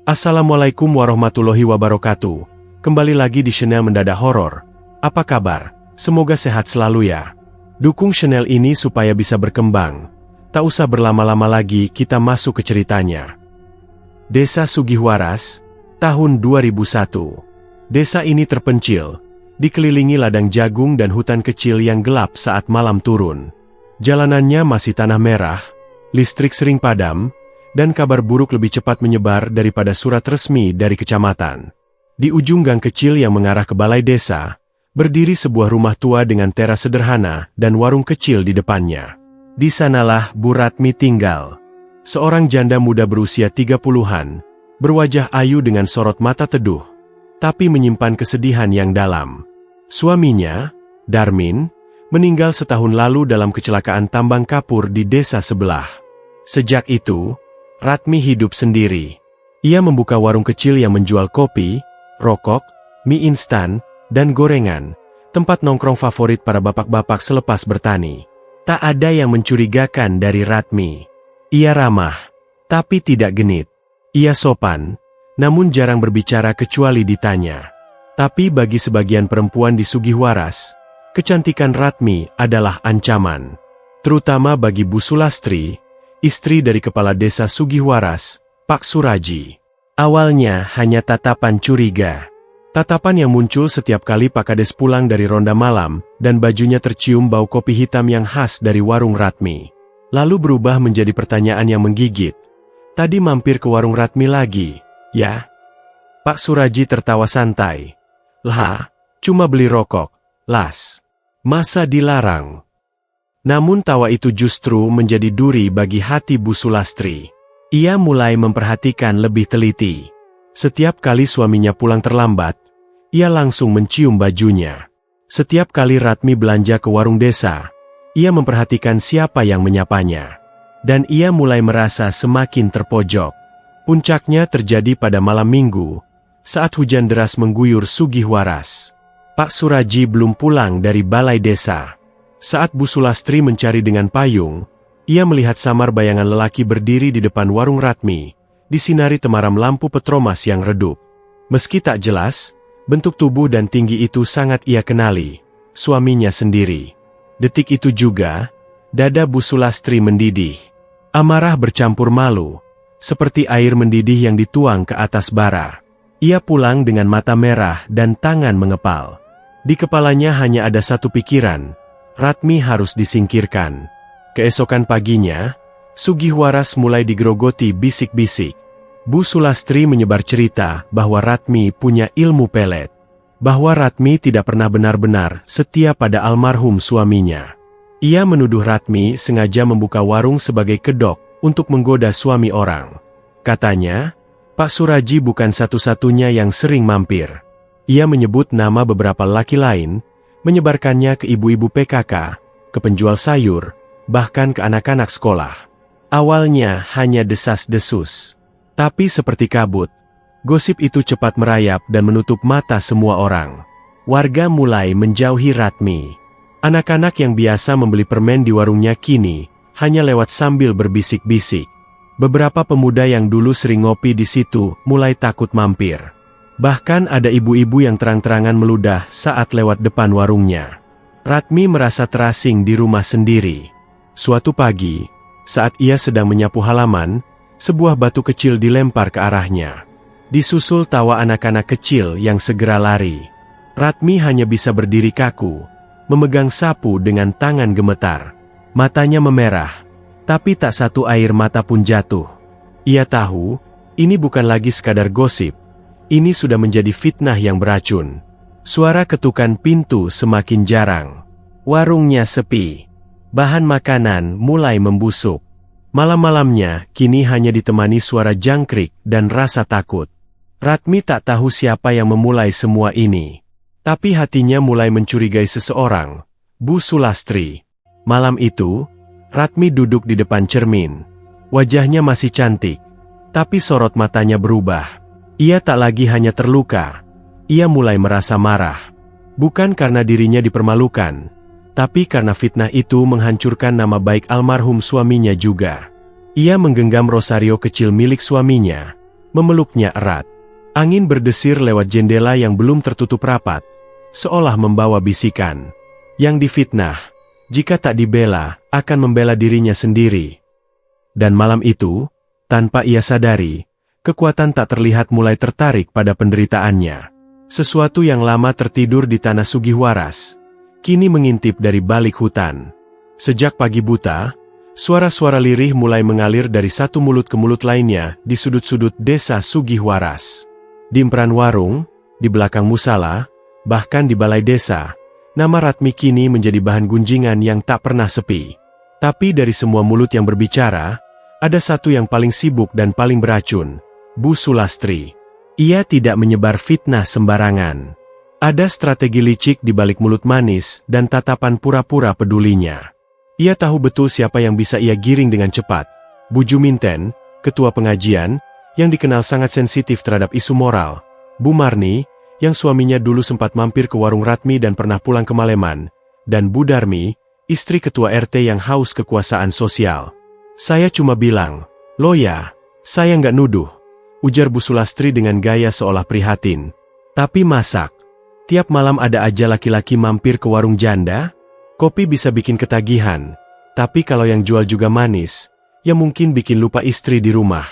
Assalamualaikum warahmatullahi wabarakatuh. Kembali lagi di channel Mendadak Horor. Apa kabar? Semoga sehat selalu ya. Dukung channel ini supaya bisa berkembang. Tak usah berlama-lama lagi, kita masuk ke ceritanya. Desa Sugihwaras, tahun 2001. Desa ini terpencil, dikelilingi ladang jagung dan hutan kecil yang gelap saat malam turun. Jalanannya masih tanah merah, listrik sering padam, dan kabar buruk lebih cepat menyebar daripada surat resmi dari kecamatan. Di ujung gang kecil yang mengarah ke balai desa, berdiri sebuah rumah tua dengan teras sederhana dan warung kecil di depannya. Di sanalah Bu Ratmi tinggal. Seorang janda muda berusia 30-an, berwajah ayu dengan sorot mata teduh, tapi menyimpan kesedihan yang dalam. Suaminya, Darmin, meninggal setahun lalu dalam kecelakaan tambang kapur di desa sebelah. Sejak itu, Ratmi hidup sendiri. Ia membuka warung kecil yang menjual kopi, rokok, mie instan, dan gorengan, tempat nongkrong favorit para bapak-bapak selepas bertani. Tak ada yang mencurigakan dari Ratmi. Ia ramah, tapi tidak genit. Ia sopan, namun jarang berbicara kecuali ditanya. Tapi bagi sebagian perempuan di Sugihwaras, kecantikan Ratmi adalah ancaman. Terutama bagi Bu Sulastri, istri dari kepala desa Sugihwaras, Pak Suraji. Awalnya hanya tatapan curiga. Tatapan yang muncul setiap kali Pak Kades pulang dari ronda malam dan bajunya tercium bau kopi hitam yang khas dari warung Ratmi. Lalu berubah menjadi pertanyaan yang menggigit. Tadi mampir ke warung Ratmi lagi, ya? Pak Suraji tertawa santai. Lah, cuma beli rokok, las. Masa dilarang? Namun tawa itu justru menjadi duri bagi hati Bu Sulastri. Ia mulai memperhatikan lebih teliti. Setiap kali suaminya pulang terlambat, ia langsung mencium bajunya. Setiap kali Ratmi belanja ke warung desa, ia memperhatikan siapa yang menyapanya. Dan ia mulai merasa semakin terpojok. Puncaknya terjadi pada malam minggu, saat hujan deras mengguyur Sugihwaras. Pak Suraji belum pulang dari balai desa. Saat Bu Sulastri mencari dengan payung, ia melihat samar bayangan lelaki berdiri di depan warung Ratmi, disinari temaram lampu petromas yang redup. Meski tak jelas, bentuk tubuh dan tinggi itu sangat ia kenali, suaminya sendiri. Detik itu juga, dada Bu Sulastri mendidih. Amarah bercampur malu, seperti air mendidih yang dituang ke atas bara. Ia pulang dengan mata merah dan tangan mengepal. Di kepalanya hanya ada satu pikiran, Ratmi harus disingkirkan. Keesokan paginya, Sugihwaras mulai digerogoti bisik-bisik. Bu Sulastri menyebar cerita bahwa Ratmi punya ilmu pelet. Bahwa Ratmi tidak pernah benar-benar setia pada almarhum suaminya. Ia menuduh Ratmi sengaja membuka warung sebagai kedok untuk menggoda suami orang. Katanya, Pak Suraji bukan satu-satunya yang sering mampir. Ia menyebut nama beberapa laki lain, menyebarkannya ke ibu-ibu PKK, ke penjual sayur, bahkan ke anak-anak sekolah. Awalnya hanya desas-desus. Tapi seperti kabut, gosip itu cepat merayap dan menutup mata semua orang. Warga mulai menjauhi Ratmi. Anak-anak yang biasa membeli permen di warungnya kini hanya lewat sambil berbisik-bisik. Beberapa pemuda yang dulu sering ngopi di situ mulai takut mampir. Bahkan ada ibu-ibu yang terang-terangan meludah saat lewat depan warungnya. Ratmi merasa terasing di rumah sendiri. Suatu pagi, saat ia sedang menyapu halaman, sebuah batu kecil dilempar ke arahnya. Disusul tawa anak-anak kecil yang segera lari. Ratmi hanya bisa berdiri kaku, memegang sapu dengan tangan gemetar. Matanya memerah, tapi tak satu air mata pun jatuh. Ia tahu, ini bukan lagi sekadar gosip. Ini sudah menjadi fitnah yang beracun. Suara ketukan pintu semakin jarang. Warungnya sepi. Bahan makanan mulai membusuk. Malam-malamnya kini hanya ditemani suara jangkrik dan rasa takut. Ratmi tak tahu siapa yang memulai semua ini. Tapi hatinya mulai mencurigai seseorang, Bu Sulastri. Malam itu, Ratmi duduk di depan cermin. Wajahnya masih cantik, tapi sorot matanya berubah. Ia tak lagi hanya terluka, ia mulai merasa marah. Bukan karena dirinya dipermalukan, tapi karena fitnah itu menghancurkan nama baik almarhum suaminya juga. Ia menggenggam rosario kecil milik suaminya, memeluknya erat. Angin berdesir lewat jendela yang belum tertutup rapat, seolah membawa bisikan. Yang difitnah, jika tak dibela, akan membela dirinya sendiri. Dan malam itu, tanpa ia sadari, kekuatan tak terlihat mulai tertarik pada penderitaannya. Sesuatu yang lama tertidur di tanah Sugihwaras, kini mengintip dari balik hutan. Sejak pagi buta, suara-suara lirih mulai mengalir dari satu mulut ke mulut lainnya di sudut-sudut desa Sugihwaras. Di emperan warung, di belakang musala, bahkan di balai desa, nama Ratmi kini menjadi bahan gunjingan yang tak pernah sepi. Tapi dari semua mulut yang berbicara, ada satu yang paling sibuk dan paling beracun, Bu Sulastri. Ia tidak menyebar fitnah sembarangan. Ada strategi licik di balik mulut manis dan tatapan pura-pura pedulinya. Ia tahu betul siapa yang bisa ia giring dengan cepat. Bu Juminten, ketua pengajian, yang dikenal sangat sensitif terhadap isu moral. Bu Marni, yang suaminya dulu sempat mampir ke warung Ratmi dan pernah pulang ke Maleman. Dan Bu Darmi, istri ketua RT yang haus kekuasaan sosial. Saya cuma bilang, "Loh ya, saya nggak nuduh," ujar Bu Sulastri dengan gaya seolah prihatin. "Tapi masak, tiap malam ada aja laki-laki mampir ke warung janda? Kopi bisa bikin ketagihan, tapi kalau yang jual juga manis, ya mungkin bikin lupa istri di rumah."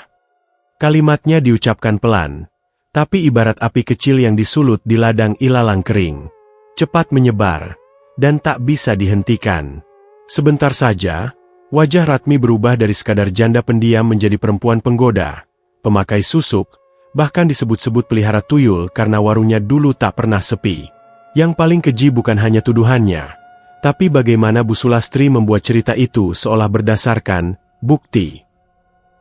Kalimatnya diucapkan pelan, tapi ibarat api kecil yang disulut di ladang ilalang kering. Cepat menyebar, dan tak bisa dihentikan. Sebentar saja, wajah Ratmi berubah dari sekadar janda pendiam menjadi perempuan penggoda, pemakai susuk, bahkan disebut-sebut pelihara tuyul karena warungnya dulu tak pernah sepi. Yang paling keji bukan hanya tuduhannya, tapi bagaimana Bu Sulastri membuat cerita itu seolah berdasarkan bukti.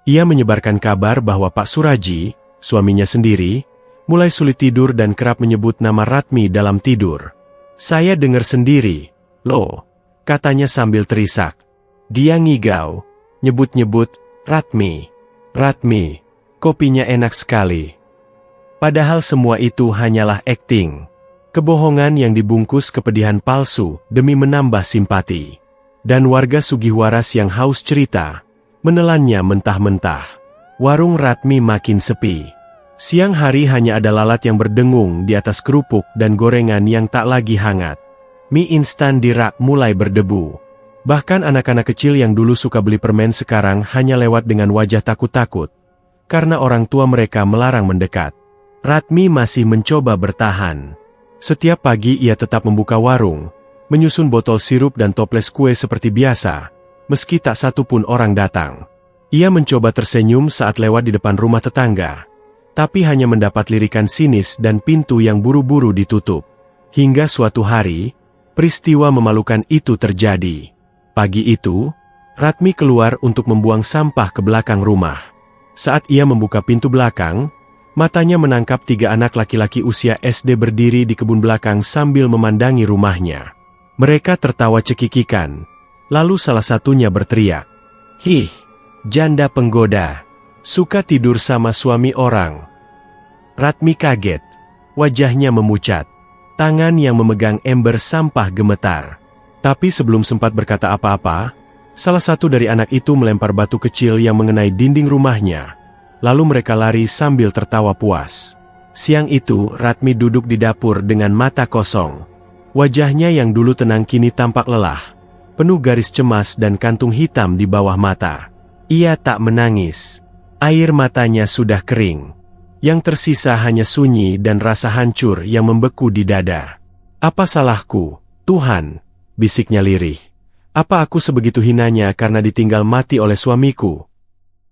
Ia menyebarkan kabar bahwa Pak Suraji, suaminya sendiri, mulai sulit tidur dan kerap menyebut nama Ratmi dalam tidur. "Saya dengar sendiri, loh," katanya sambil terisak. Dia ngigau, nyebut-nyebut, "Ratmi, Ratmi, kopinya enak sekali." Padahal semua itu hanyalah akting. Kebohongan yang dibungkus kepedihan palsu demi menambah simpati. Dan warga Sugihwaras yang haus cerita, menelannya mentah-mentah. Warung Ratmi makin sepi. Siang hari hanya ada lalat yang berdengung di atas kerupuk dan gorengan yang tak lagi hangat. Mie instan di rak mulai berdebu. Bahkan anak-anak kecil yang dulu suka beli permen sekarang hanya lewat dengan wajah takut-takut, karena orang tua mereka melarang mendekat. Ratmi masih mencoba bertahan. Setiap pagi ia tetap membuka warung, menyusun botol sirup dan toples kue seperti biasa, meski tak satu pun orang datang. Ia mencoba tersenyum saat lewat di depan rumah tetangga, tapi hanya mendapat lirikan sinis dan pintu yang buru-buru ditutup. Hingga suatu hari, peristiwa memalukan itu terjadi. Pagi itu, Ratmi keluar untuk membuang sampah ke belakang rumah. Saat ia membuka pintu belakang, matanya menangkap 3 anak laki-laki usia SD berdiri di kebun belakang sambil memandangi rumahnya. Mereka tertawa cekikikan. Lalu salah satunya berteriak, "Hih, janda penggoda, suka tidur sama suami orang." Ratmi kaget, wajahnya memucat, tangan yang memegang ember sampah gemetar. Tapi sebelum sempat berkata apa-apa, salah satu dari anak itu melempar batu kecil yang mengenai dinding rumahnya. Lalu mereka lari sambil tertawa puas. Siang itu Ratmi duduk di dapur dengan mata kosong. Wajahnya yang dulu tenang kini tampak lelah, penuh garis cemas dan kantung hitam di bawah mata. Ia tak menangis. Air matanya sudah kering. Yang tersisa hanya sunyi dan rasa hancur yang membeku di dada. "Apa salahku, Tuhan?" bisiknya lirih. "Apa aku sebegitu hinanya karena ditinggal mati oleh suamiku?"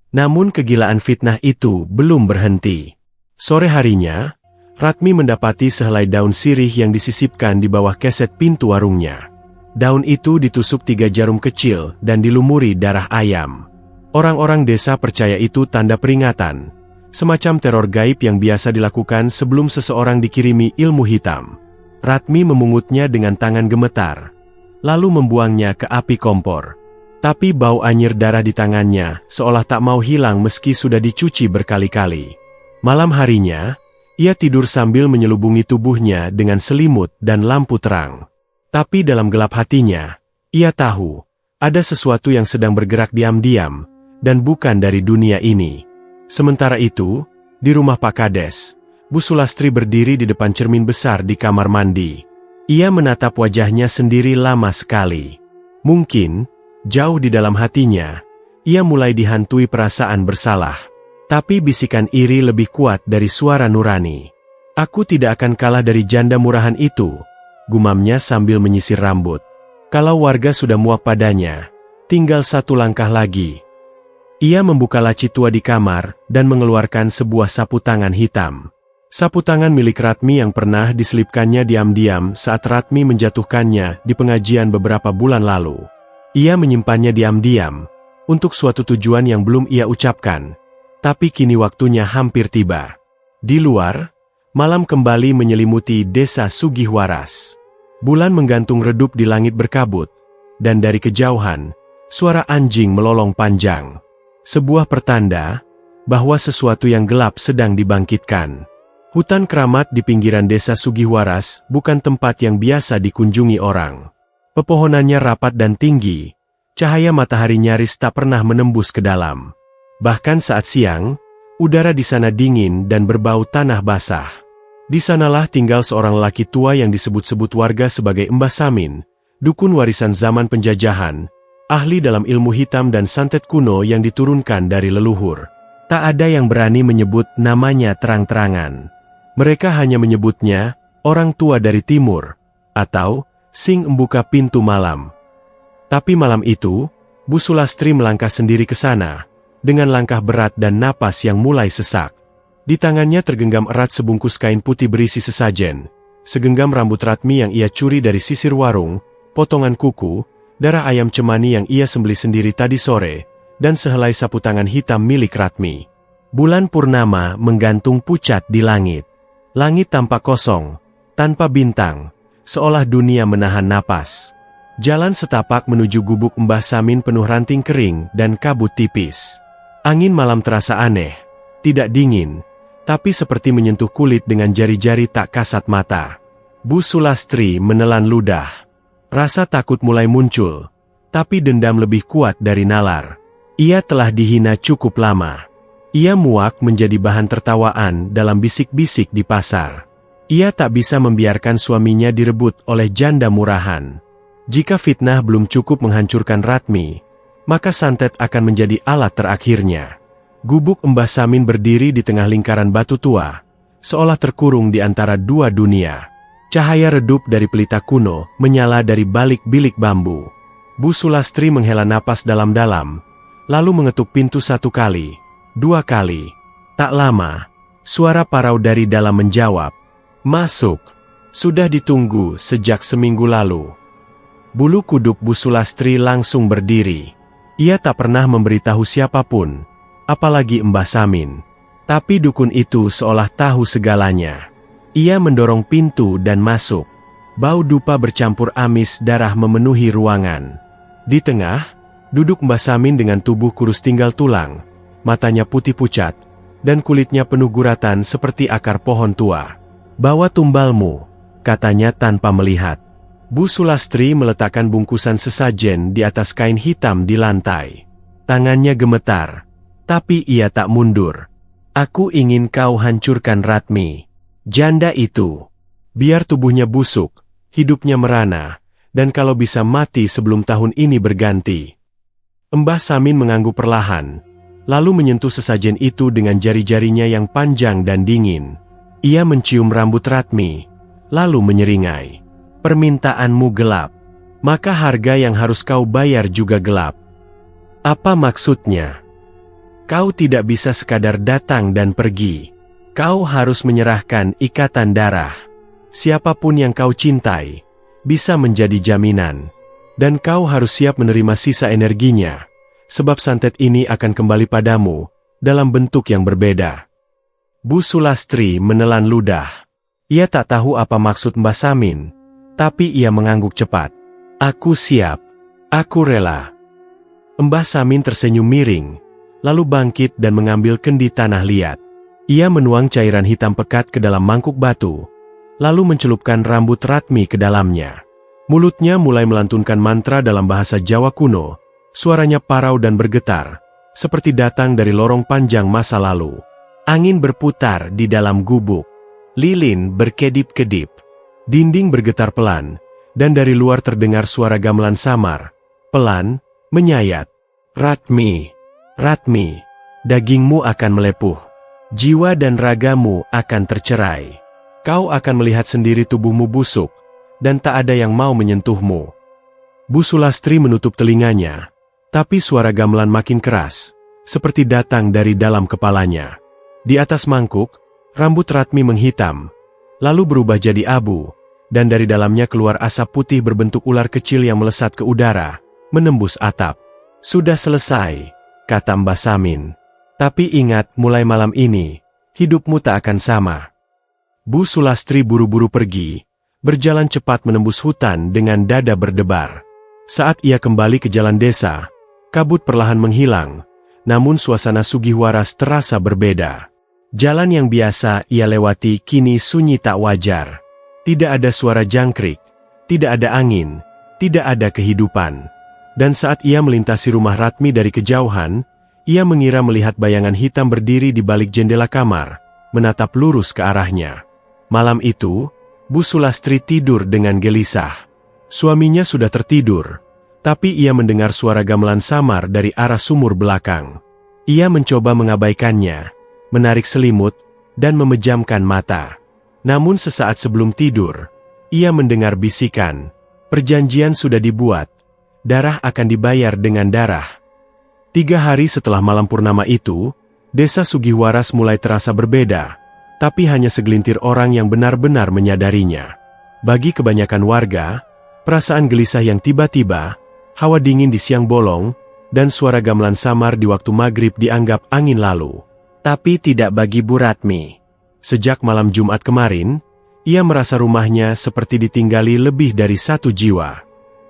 Namun kegilaan fitnah itu belum berhenti. Sore harinya, Ratmi mendapati sehelai daun sirih yang disisipkan di bawah keset pintu warungnya. Daun itu ditusuk 3 jarum kecil dan dilumuri darah ayam. Orang-orang desa percaya itu tanda peringatan, semacam teror gaib yang biasa dilakukan sebelum seseorang dikirimi ilmu hitam. Ratmi memungutnya dengan tangan gemetar, lalu membuangnya ke api kompor. Tapi bau anyir darah di tangannya seolah tak mau hilang meski sudah dicuci berkali-kali. Malam harinya, ia tidur sambil menyelubungi tubuhnya dengan selimut dan lampu terang. Tapi dalam gelap hatinya, ia tahu, ada sesuatu yang sedang bergerak diam-diam, dan bukan dari dunia ini. Sementara itu, Di rumah Pak Kades, Bu Sulastri berdiri di depan cermin besar di kamar mandi. Ia menatap wajahnya sendiri lama sekali. Mungkin, jauh di dalam hatinya, ia mulai dihantui perasaan bersalah. Tapi bisikan iri lebih kuat dari suara nurani. Aku tidak akan kalah dari janda murahan itu, gumamnya sambil menyisir rambut. Kalau warga sudah muak padanya, tinggal satu langkah lagi. Ia membuka laci tua di kamar dan mengeluarkan sebuah sapu tangan hitam. Sapu tangan milik Ratmi yang pernah diselipkannya diam-diam saat Ratmi menjatuhkannya di pengajian beberapa bulan lalu. Ia menyimpannya diam-diam untuk suatu tujuan yang belum ia ucapkan, tapi kini waktunya hampir tiba. Di luar, malam kembali menyelimuti desa Sugihwaras. Bulan menggantung redup di langit berkabut, dan dari kejauhan, suara anjing melolong panjang. Sebuah pertanda bahwa sesuatu yang gelap sedang dibangkitkan. Hutan keramat di pinggiran desa Sugihwaras bukan tempat yang biasa dikunjungi orang. Pepohonannya rapat dan tinggi, cahaya matahari nyaris tak pernah menembus ke dalam. Bahkan saat siang, udara di sana dingin dan berbau tanah basah. Di sanalah tinggal seorang lelaki tua yang disebut-sebut warga sebagai Mbah Samin, dukun warisan zaman penjajahan, ahli dalam ilmu hitam dan santet kuno yang diturunkan dari leluhur. Tak ada yang berani menyebut namanya terang-terangan. Mereka hanya menyebutnya, orang tua dari timur, atau Sing Embuka Pintu Malam. Tapi malam itu, Bu Sulastri melangkah sendiri ke sana, dengan langkah berat dan napas yang mulai sesak. Di tangannya tergenggam erat sebungkus kain putih berisi sesajen, segenggam rambut Ratmi yang ia curi dari sisir warung, potongan kuku, darah ayam cemani yang ia sembelih sendiri tadi sore, dan sehelai sapu tangan hitam milik Ratmi. Bulan purnama menggantung pucat di langit. Langit tampak kosong, tanpa bintang, seolah dunia menahan napas. Jalan setapak menuju gubuk Mbah Samin penuh ranting kering dan kabut tipis. Angin malam terasa aneh, tidak dingin, tapi seperti menyentuh kulit dengan jari-jari tak kasat mata. Bu Sulastri menelan ludah. Rasa takut mulai muncul, tapi dendam lebih kuat dari nalar. Ia telah dihina cukup lama. Ia muak menjadi bahan tertawaan dalam bisik-bisik di pasar. Ia tak bisa membiarkan suaminya direbut oleh janda murahan. Jika fitnah belum cukup menghancurkan Ratmi, maka santet akan menjadi alat terakhirnya. Gubuk Mbah Samin berdiri di tengah lingkaran batu tua, seolah terkurung di antara dua dunia. Cahaya redup dari pelita kuno menyala dari balik bilik bambu. Bu Sulastri menghela napas dalam-dalam, lalu mengetuk pintu 1 kali, 2 kali. Tak lama, suara parau dari dalam menjawab, "Masuk, sudah ditunggu sejak seminggu lalu." Bulu kuduk Bu Sulastri langsung berdiri. Ia tak pernah memberitahu siapapun, apalagi Mbah Samin. Tapi dukun itu seolah tahu segalanya. Ia mendorong pintu dan masuk. Bau dupa bercampur amis darah memenuhi ruangan. Di tengah, duduk Mbah Samin dengan tubuh kurus tinggal tulang, matanya putih pucat, dan kulitnya penuh guratan seperti akar pohon tua. "Bawa tumbalmu," katanya tanpa melihat. Bu Sulastri meletakkan bungkusan sesajen di atas kain hitam di lantai. Tangannya gemetar, tapi ia tak mundur. "Aku ingin kau hancurkan Ratmi. Janda itu. Biar tubuhnya busuk, hidupnya merana, dan kalau bisa mati sebelum tahun ini berganti." Mbah Samin mengangguk perlahan, lalu menyentuh sesajen itu dengan jari-jarinya yang panjang dan dingin. Ia mencium rambut Ratmi, lalu menyeringai. "Permintaanmu gelap, maka harga yang harus kau bayar juga gelap." "Apa maksudnya?" "Kau tidak bisa sekadar datang dan pergi. Kau harus menyerahkan ikatan darah. Siapapun yang kau cintai, bisa menjadi jaminan. Dan kau harus siap menerima sisa energinya, sebab santet ini akan kembali padamu, dalam bentuk yang berbeda." Bu Sulastri menelan ludah. Ia tak tahu apa maksud Mbah Samin, tapi ia mengangguk cepat. "Aku siap. Aku rela." Mbah Samin tersenyum miring, lalu bangkit dan mengambil kendi tanah liat. Ia menuang cairan hitam pekat ke dalam mangkuk batu, lalu mencelupkan rambut Ratmi ke dalamnya. Mulutnya mulai melantunkan mantra dalam bahasa Jawa kuno, suaranya parau dan bergetar, seperti datang dari lorong panjang masa lalu. Angin berputar di dalam gubuk. Lilin berkedip-kedip. Dinding bergetar pelan, dan dari luar terdengar suara gamelan samar, pelan, menyayat. Ratmi, Ratmi, dagingmu akan melepuh. Jiwa dan ragamu akan tercerai. Kau akan melihat sendiri tubuhmu busuk, dan tak ada yang mau menyentuhmu. Bu Sulastri menutup telinganya, tapi suara gamelan makin keras, seperti datang dari dalam kepalanya. Di atas mangkuk, rambut Ratmi menghitam, lalu berubah jadi abu, dan dari dalamnya keluar asap putih berbentuk ular kecil yang melesat ke udara, menembus atap. Sudah selesai, kata Mbah Samin. Tapi ingat, mulai malam ini, hidupmu tak akan sama. Bu Sulastri buru-buru pergi, berjalan cepat menembus hutan dengan dada berdebar. Saat ia kembali ke jalan desa, kabut perlahan menghilang, namun suasana Sugihwaras terasa berbeda. Jalan yang biasa ia lewati kini sunyi tak wajar. Tidak ada suara jangkrik, tidak ada angin, tidak ada kehidupan. Dan saat ia melintasi rumah Ratmi dari kejauhan, ia mengira melihat bayangan hitam berdiri di balik jendela kamar, menatap lurus ke arahnya. Malam itu, Bu Sulastri tidur dengan gelisah. Suaminya sudah tertidur, tapi ia mendengar suara gamelan samar dari arah sumur belakang. Ia mencoba mengabaikannya, menarik selimut, dan memejamkan mata. Namun sesaat sebelum tidur, ia mendengar bisikan. Perjanjian sudah dibuat, darah akan dibayar dengan darah. 3 hari setelah malam purnama itu, desa Sugihwaras mulai terasa berbeda, tapi hanya segelintir orang yang benar-benar menyadarinya. Bagi kebanyakan warga, perasaan gelisah yang tiba-tiba, hawa dingin di siang bolong, dan suara gamelan samar di waktu maghrib dianggap angin lalu. Tapi tidak bagi Bu Ratmi. Sejak malam Jumat kemarin, ia merasa rumahnya seperti ditinggali lebih dari 1 jiwa.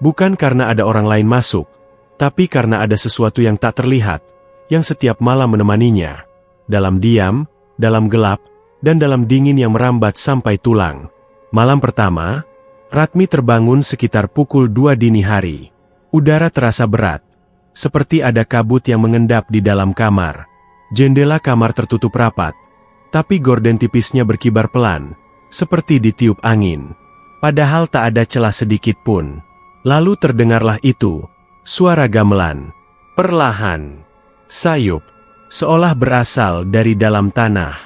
Bukan karena ada orang lain masuk, tapi karena ada sesuatu yang tak terlihat, yang setiap malam menemaninya. Dalam diam, dalam gelap, dan dalam dingin yang merambat sampai tulang. Malam pertama, Ratmi terbangun sekitar pukul 2 dini hari. Udara terasa berat, seperti ada kabut yang mengendap di dalam kamar. Jendela kamar tertutup rapat, tapi gorden tipisnya berkibar pelan, seperti ditiup angin. Padahal tak ada celah sedikit pun. Lalu terdengarlah itu, suara gamelan. Perlahan, sayup, seolah berasal dari dalam tanah.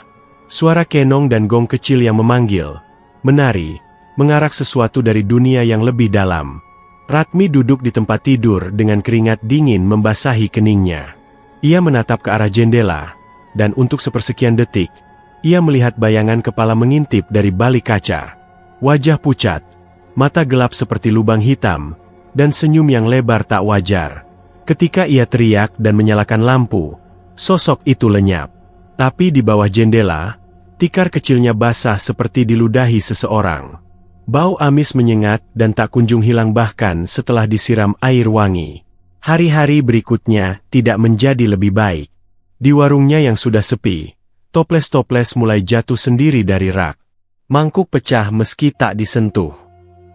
Suara kenong dan gong kecil yang memanggil, menari, mengarak sesuatu dari dunia yang lebih dalam. Ratmi duduk di tempat tidur dengan keringat dingin membasahi keningnya. Ia menatap ke arah jendela, dan untuk sepersekian detik, ia melihat bayangan kepala mengintip dari balik kaca. Wajah pucat, mata gelap seperti lubang hitam, dan senyum yang lebar tak wajar. Ketika ia teriak dan menyalakan lampu, sosok itu lenyap. Tapi di bawah jendela, tikar kecilnya basah seperti diludahi seseorang. Bau amis menyengat dan tak kunjung hilang bahkan setelah disiram air wangi. Hari-hari berikutnya tidak menjadi lebih baik. Di warungnya yang sudah sepi, toples-toples mulai jatuh sendiri dari rak. Mangkuk pecah meski tak disentuh.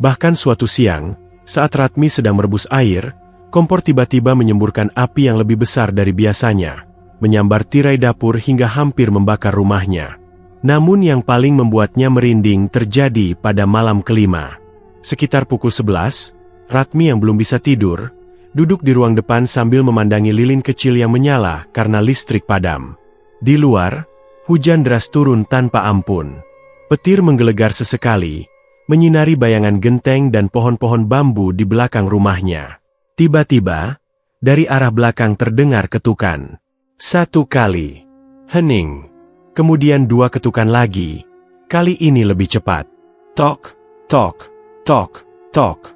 Bahkan suatu siang, saat Ratmi sedang merebus air, kompor tiba-tiba menyemburkan api yang lebih besar dari biasanya, menyambar tirai dapur hingga hampir membakar rumahnya. Namun yang paling membuatnya merinding terjadi pada malam kelima. Sekitar pukul 11, Ratmi yang belum bisa tidur, duduk di ruang depan sambil memandangi lilin kecil yang menyala karena listrik padam. Di luar, hujan deras turun tanpa ampun. Petir menggelegar sesekali, menyinari bayangan genteng dan pohon-pohon bambu di belakang rumahnya. Tiba-tiba, dari arah belakang terdengar ketukan. 1 kali. Hening. Kemudian 2 ketukan lagi. Kali ini lebih cepat. Tok, tok, tok, tok.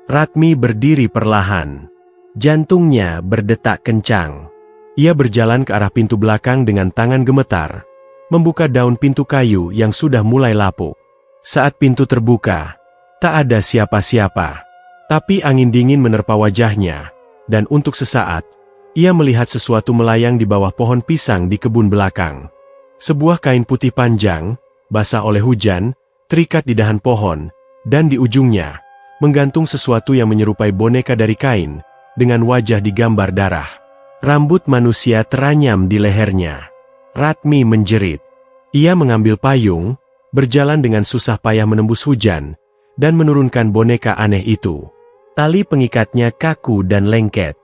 Ratmi berdiri perlahan. Jantungnya berdetak kencang. Ia berjalan ke arah pintu belakang dengan tangan gemetar, membuka daun pintu kayu yang sudah mulai lapuk. Saat pintu terbuka, tak ada siapa-siapa. Tapi angin dingin menerpa wajahnya, dan untuk sesaat, ia melihat sesuatu melayang di bawah pohon pisang di kebun belakang. Sebuah kain putih panjang, basah oleh hujan, terikat di dahan pohon, dan di ujungnya, menggantung sesuatu yang menyerupai boneka dari kain, dengan wajah digambar darah. Rambut manusia teranyam di lehernya. Ratmi menjerit. Ia mengambil payung, berjalan dengan susah payah menembus hujan, dan menurunkan boneka aneh itu. Tali pengikatnya kaku dan lengket.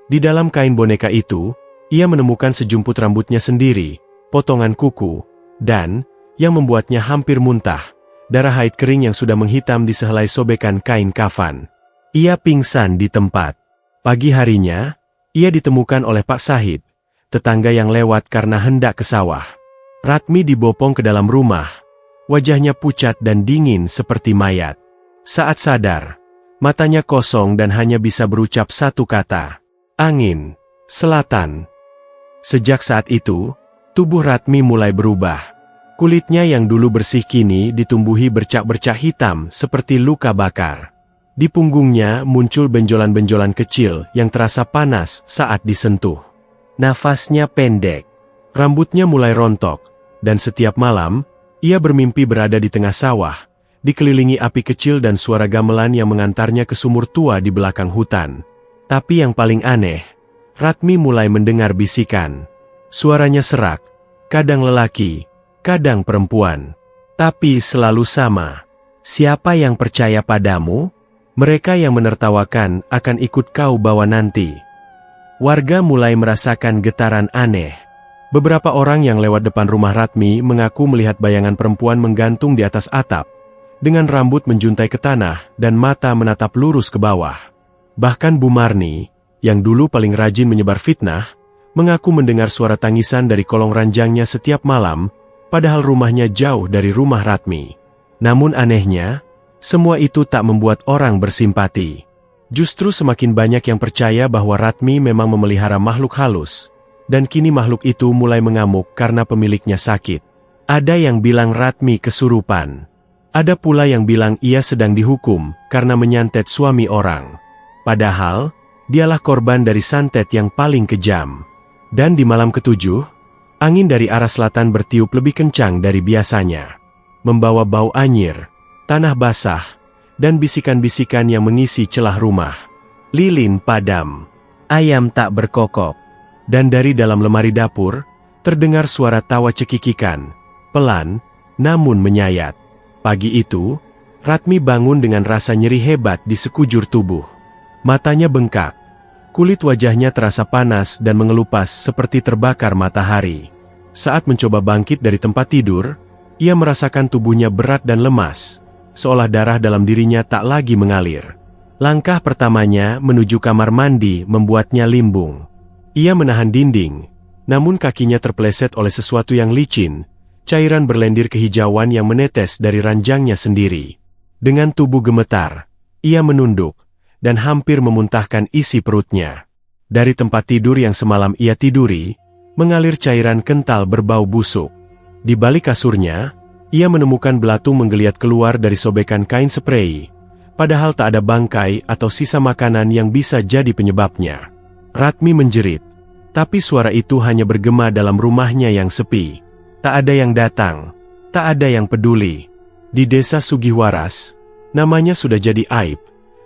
Di dalam kain boneka itu, ia menemukan sejumput rambutnya sendiri, potongan kuku, dan, yang membuatnya hampir muntah, darah haid kering yang sudah menghitam di sehelai sobekan kain kafan. Ia pingsan di tempat. Pagi harinya, ia ditemukan oleh Pak Sahid, tetangga yang lewat karena hendak ke sawah. Ratmi dibopong ke dalam rumah, wajahnya pucat dan dingin seperti mayat. Saat sadar, matanya kosong dan hanya bisa berucap satu kata, "Angin, selatan." Sejak saat itu, tubuh Ratmi mulai berubah. Kulitnya yang dulu bersih kini ditumbuhi bercak-bercak hitam seperti luka bakar. Di punggungnya muncul benjolan-benjolan kecil yang terasa panas saat disentuh. Nafasnya pendek, rambutnya mulai rontok, dan setiap malam, ia bermimpi berada di tengah sawah, dikelilingi api kecil dan suara gamelan yang mengantarnya ke sumur tua di belakang hutan. Tapi yang paling aneh, Ratmi mulai mendengar bisikan. Suaranya serak, kadang lelaki, kadang perempuan. Tapi selalu sama. Siapa yang percaya padamu? Mereka yang menertawakan akan ikut kau bawa nanti. Warga mulai merasakan getaran aneh. Beberapa orang yang lewat depan rumah Ratmi mengaku melihat bayangan perempuan menggantung di atas atap, dengan rambut menjuntai ke tanah dan mata menatap lurus ke bawah. Bahkan Bu Marni, yang dulu paling rajin menyebar fitnah, mengaku mendengar suara tangisan dari kolong ranjangnya setiap malam, padahal rumahnya jauh dari rumah Ratmi. Namun anehnya, semua itu tak membuat orang bersimpati. Justru semakin banyak yang percaya bahwa Ratmi memang memelihara makhluk halus, dan kini makhluk itu mulai mengamuk karena pemiliknya sakit. Ada yang bilang Ratmi kesurupan. Ada pula yang bilang ia sedang dihukum karena menyantet suami orang. Padahal, dialah korban dari santet yang paling kejam. Dan di malam ketujuh, angin dari arah selatan bertiup lebih kencang dari biasanya, membawa bau anyir, tanah basah, dan bisikan-bisikan yang mengisi celah rumah. Lilin padam, ayam tak berkokok, dan dari dalam lemari dapur, terdengar suara tawa cekikikan, pelan, namun menyayat. Pagi itu, Ratmi bangun dengan rasa nyeri hebat di sekujur tubuh. Matanya bengkak, kulit wajahnya terasa panas dan mengelupas seperti terbakar matahari. Saat mencoba bangkit dari tempat tidur, ia merasakan tubuhnya berat dan lemas, seolah darah dalam dirinya tak lagi mengalir. Langkah pertamanya menuju kamar mandi membuatnya limbung. Ia menahan dinding, namun kakinya terpeleset oleh sesuatu yang licin, cairan berlendir kehijauan yang menetes dari ranjangnya sendiri. Dengan tubuh gemetar, ia menunduk, dan hampir memuntahkan isi perutnya. Dari tempat tidur yang semalam ia tiduri, mengalir cairan kental berbau busuk. Di balik kasurnya, ia menemukan belatung menggeliat keluar dari sobekan kain sprei, padahal tak ada bangkai atau sisa makanan yang bisa jadi penyebabnya. Ratmi menjerit, tapi suara itu hanya bergema dalam rumahnya yang sepi. Tak ada yang datang, tak ada yang peduli. Di desa Sugihwaras, namanya sudah jadi aib,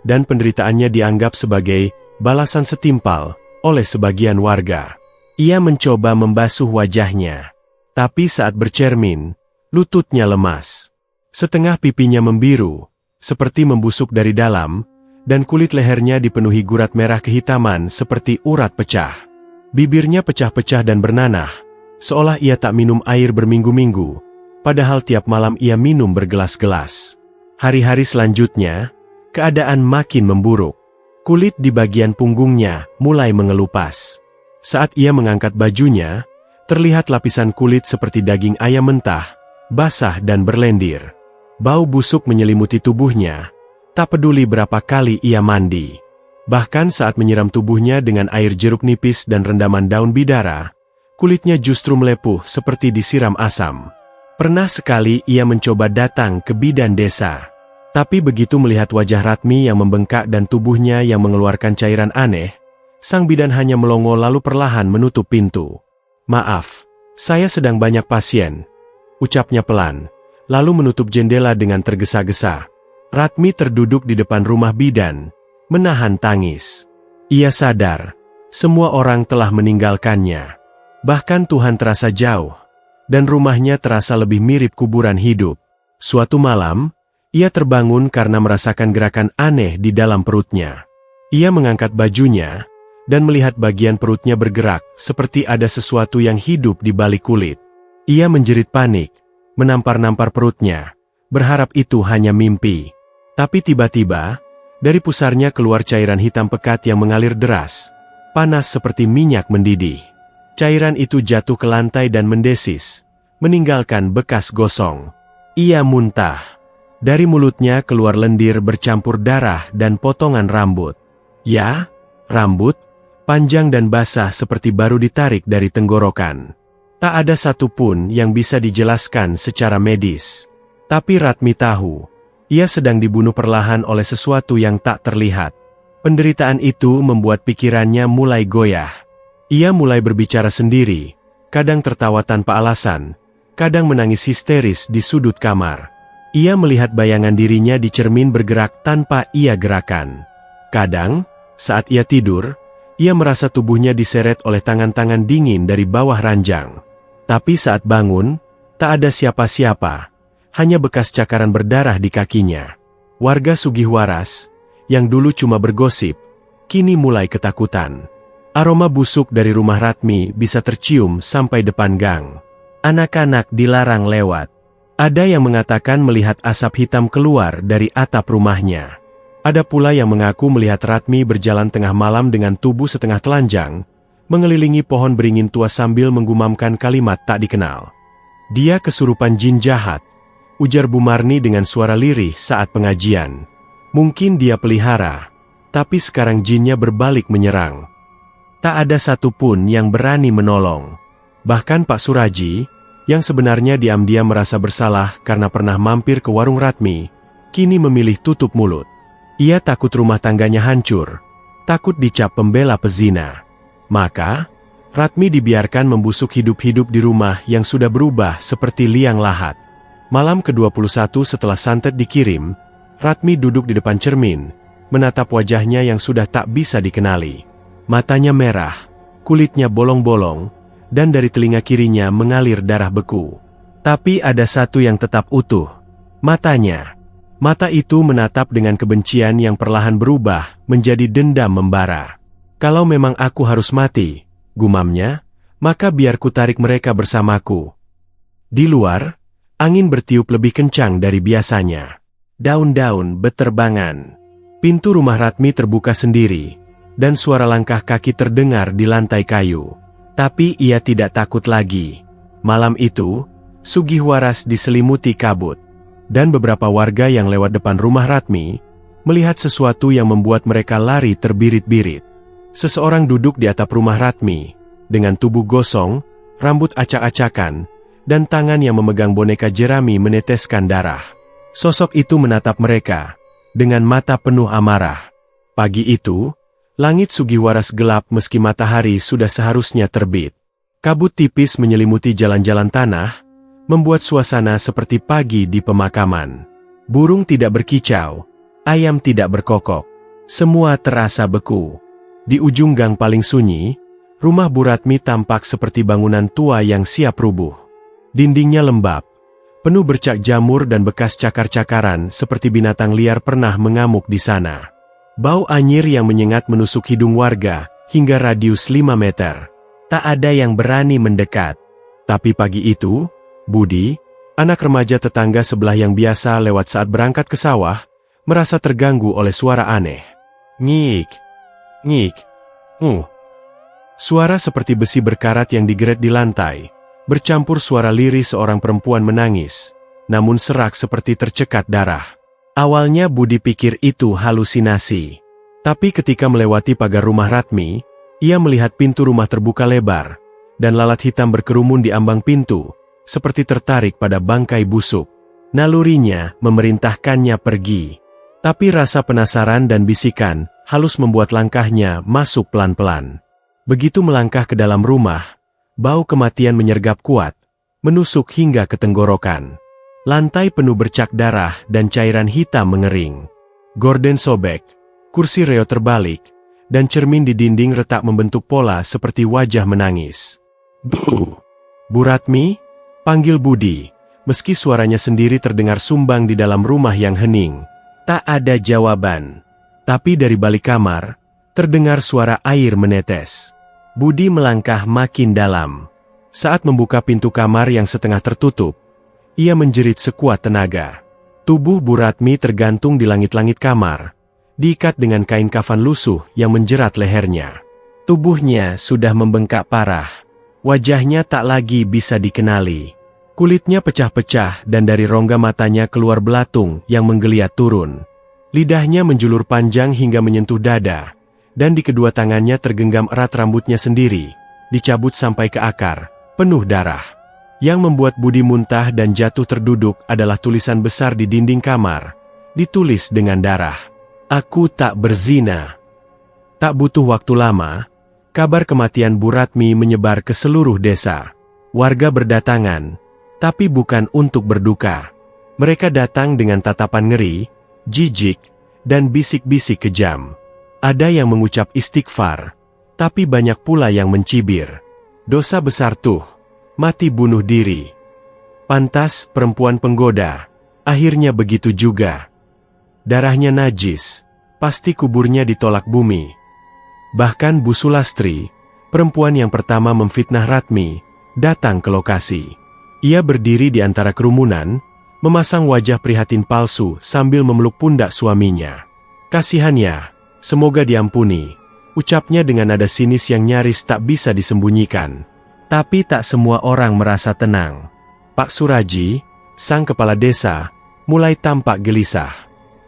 dan penderitaannya dianggap sebagai balasan setimpal oleh sebagian warga. Ia mencoba membasuh wajahnya, tapi saat bercermin, lututnya lemas. Setengah pipinya membiru, seperti membusuk dari dalam, dan kulit lehernya dipenuhi gurat merah kehitaman seperti urat pecah. Bibirnya pecah-pecah dan bernanah, seolah ia tak minum air berminggu-minggu, padahal tiap malam ia minum bergelas-gelas. Hari-hari selanjutnya, keadaan makin memburuk. Kulit di bagian punggungnya mulai mengelupas. Saat ia mengangkat bajunya, terlihat lapisan kulit seperti daging ayam mentah, basah dan berlendir. Bau busuk menyelimuti tubuhnya, tak peduli berapa kali ia mandi. Bahkan saat menyiram tubuhnya dengan air jeruk nipis dan rendaman daun bidara, kulitnya justru melepuh seperti disiram asam. Pernah sekali ia mencoba datang ke bidan desa. Tapi begitu melihat wajah Ratmi yang membengkak dan tubuhnya yang mengeluarkan cairan aneh, sang bidan hanya melongo lalu perlahan menutup pintu. "Maaf, saya sedang banyak pasien," ucapnya pelan, lalu menutup jendela dengan tergesa-gesa. Ratmi terduduk di depan rumah bidan, menahan tangis. Ia sadar, semua orang telah meninggalkannya. Bahkan Tuhan terasa jauh, dan rumahnya terasa lebih mirip kuburan hidup. Suatu malam, ia terbangun karena merasakan gerakan aneh di dalam perutnya. Ia mengangkat bajunya, dan melihat bagian perutnya bergerak seperti ada sesuatu yang hidup di balik kulit. Ia menjerit panik, menampar-nampar perutnya, berharap itu hanya mimpi. Tapi tiba-tiba, dari pusarnya keluar cairan hitam pekat yang mengalir deras, panas seperti minyak mendidih. Cairan itu jatuh ke lantai dan mendesis, meninggalkan bekas gosong. Ia muntah. Dari mulutnya keluar lendir bercampur darah dan potongan rambut. Ya, rambut, panjang dan basah seperti baru ditarik dari tenggorokan. Tak ada satupun yang bisa dijelaskan secara medis. Tapi Ratmi tahu, ia sedang dibunuh perlahan oleh sesuatu yang tak terlihat. Penderitaan itu membuat pikirannya mulai goyah. Ia mulai berbicara sendiri, kadang tertawa tanpa alasan, kadang menangis histeris di sudut kamar. Ia melihat bayangan dirinya di cermin bergerak tanpa ia gerakan. Kadang, saat ia tidur, ia merasa tubuhnya diseret oleh tangan-tangan dingin dari bawah ranjang. Tapi saat bangun, tak ada siapa-siapa, hanya bekas cakaran berdarah di kakinya. Warga Sugihwaras, yang dulu cuma bergosip, kini mulai ketakutan. Aroma busuk dari rumah Ratmi bisa tercium sampai depan gang. Anak-anak dilarang lewat. Ada yang mengatakan melihat asap hitam keluar dari atap rumahnya. Ada pula yang mengaku melihat Ratmi berjalan tengah malam dengan tubuh setengah telanjang, mengelilingi pohon beringin tua sambil menggumamkan kalimat tak dikenal. Dia kesurupan jin jahat, ujar Bu Marni dengan suara lirih saat pengajian. Mungkin dia pelihara, tapi sekarang jinnya berbalik menyerang. Tak ada satupun yang berani menolong. Bahkan Pak Suraji, yang sebenarnya diam-diam merasa bersalah karena pernah mampir ke warung Ratmi, kini memilih tutup mulut. Ia takut rumah tangganya hancur, takut dicap pembela pezina. Maka, Ratmi dibiarkan membusuk hidup-hidup di rumah yang sudah berubah seperti liang lahat. Malam ke-21 setelah santet dikirim, Ratmi duduk di depan cermin, menatap wajahnya yang sudah tak bisa dikenali. Matanya merah, kulitnya bolong-bolong, dan dari telinga kirinya mengalir darah beku. Tapi ada satu yang tetap utuh, matanya. Mata itu menatap dengan kebencian yang perlahan berubah menjadi dendam membara. Kalau memang aku harus mati, gumamnya, maka biar ku tarik mereka bersamaku. Di luar, angin bertiup lebih kencang dari biasanya. Daun-daun beterbangan. Pintu rumah Ratmi terbuka sendiri, dan suara langkah kaki terdengar di lantai kayu. Tapi ia tidak takut lagi. Malam itu, Sugihwaras diselimuti kabut. Dan beberapa warga yang lewat depan rumah Ratmi, melihat sesuatu yang membuat mereka lari terbirit-birit. Seseorang duduk di atap rumah Ratmi, dengan tubuh gosong, rambut acak-acakan, dan tangan yang memegang boneka jerami meneteskan darah. Sosok itu menatap mereka, dengan mata penuh amarah. Pagi itu, langit Sugihwaras gelap meski matahari sudah seharusnya terbit. Kabut tipis menyelimuti jalan-jalan tanah, membuat suasana seperti pagi di pemakaman. Burung tidak berkicau, ayam tidak berkokok. Semua terasa beku. Di ujung gang paling sunyi, rumah Bu Ratmi tampak seperti bangunan tua yang siap rubuh. Dindingnya lembab, penuh bercak jamur dan bekas cakar-cakaran seperti binatang liar pernah mengamuk di sana. Bau anyir yang menyengat menusuk hidung warga hingga radius 5 meter. Tak ada yang berani mendekat. Tapi pagi itu, Budi, anak remaja tetangga sebelah yang biasa lewat saat berangkat ke sawah, merasa terganggu oleh suara aneh. Ngik, ngik, Suara seperti besi berkarat yang digeret di lantai, bercampur suara lirih seorang perempuan menangis, namun serak seperti tercekat darah. Awalnya Budi pikir itu halusinasi. Tapi ketika melewati pagar rumah Ratmi, ia melihat pintu rumah terbuka lebar, dan lalat hitam berkerumun di ambang pintu, seperti tertarik pada bangkai busuk. Nalurinya memerintahkannya pergi. Tapi rasa penasaran dan bisikan halus membuat langkahnya masuk pelan-pelan. Begitu melangkah ke dalam rumah, bau kematian menyergap kuat, menusuk hingga ke tenggorokan. Lantai penuh bercak darah dan cairan hitam mengering. Gorden sobek, kursi reo terbalik, dan cermin di dinding retak membentuk pola seperti wajah menangis. Bu! Bu Ratmi? Panggil Budi, meski suaranya sendiri terdengar sumbang di dalam rumah yang hening. Tak ada jawaban. Tapi dari balik kamar, terdengar suara air menetes. Budi melangkah makin dalam. Saat membuka pintu kamar yang setengah tertutup, ia menjerit sekuat tenaga. Tubuh Bu Ratmi tergantung di langit-langit kamar, diikat dengan kain kafan lusuh yang menjerat lehernya. Tubuhnya sudah membengkak parah. Wajahnya tak lagi bisa dikenali. Kulitnya pecah-pecah dan dari rongga matanya keluar belatung yang menggeliat turun. Lidahnya menjulur panjang hingga menyentuh dada, dan di kedua tangannya tergenggam erat rambutnya sendiri, dicabut sampai ke akar, penuh darah. Yang membuat Budi muntah dan jatuh terduduk adalah tulisan besar di dinding kamar, ditulis dengan darah. Aku tak berzina. Tak butuh waktu lama, kabar kematian Bu Ratmi menyebar ke seluruh desa. Warga berdatangan, tapi bukan untuk berduka. Mereka datang dengan tatapan ngeri, jijik, dan bisik-bisik kejam. Ada yang mengucap istighfar, tapi banyak pula yang mencibir. Dosa besar tuh, mati bunuh diri. Pantas perempuan penggoda, akhirnya begitu juga. Darahnya najis, pasti kuburnya ditolak bumi. Bahkan Bu Sulastri, perempuan yang pertama memfitnah Ratmi, datang ke lokasi. Ia berdiri di antara kerumunan, memasang wajah prihatin palsu sambil memeluk pundak suaminya. Kasihannya, semoga diampuni, ucapnya dengan nada sinis yang nyaris tak bisa disembunyikan. Tapi tak semua orang merasa tenang. Pak Suraji, sang kepala desa, mulai tampak gelisah.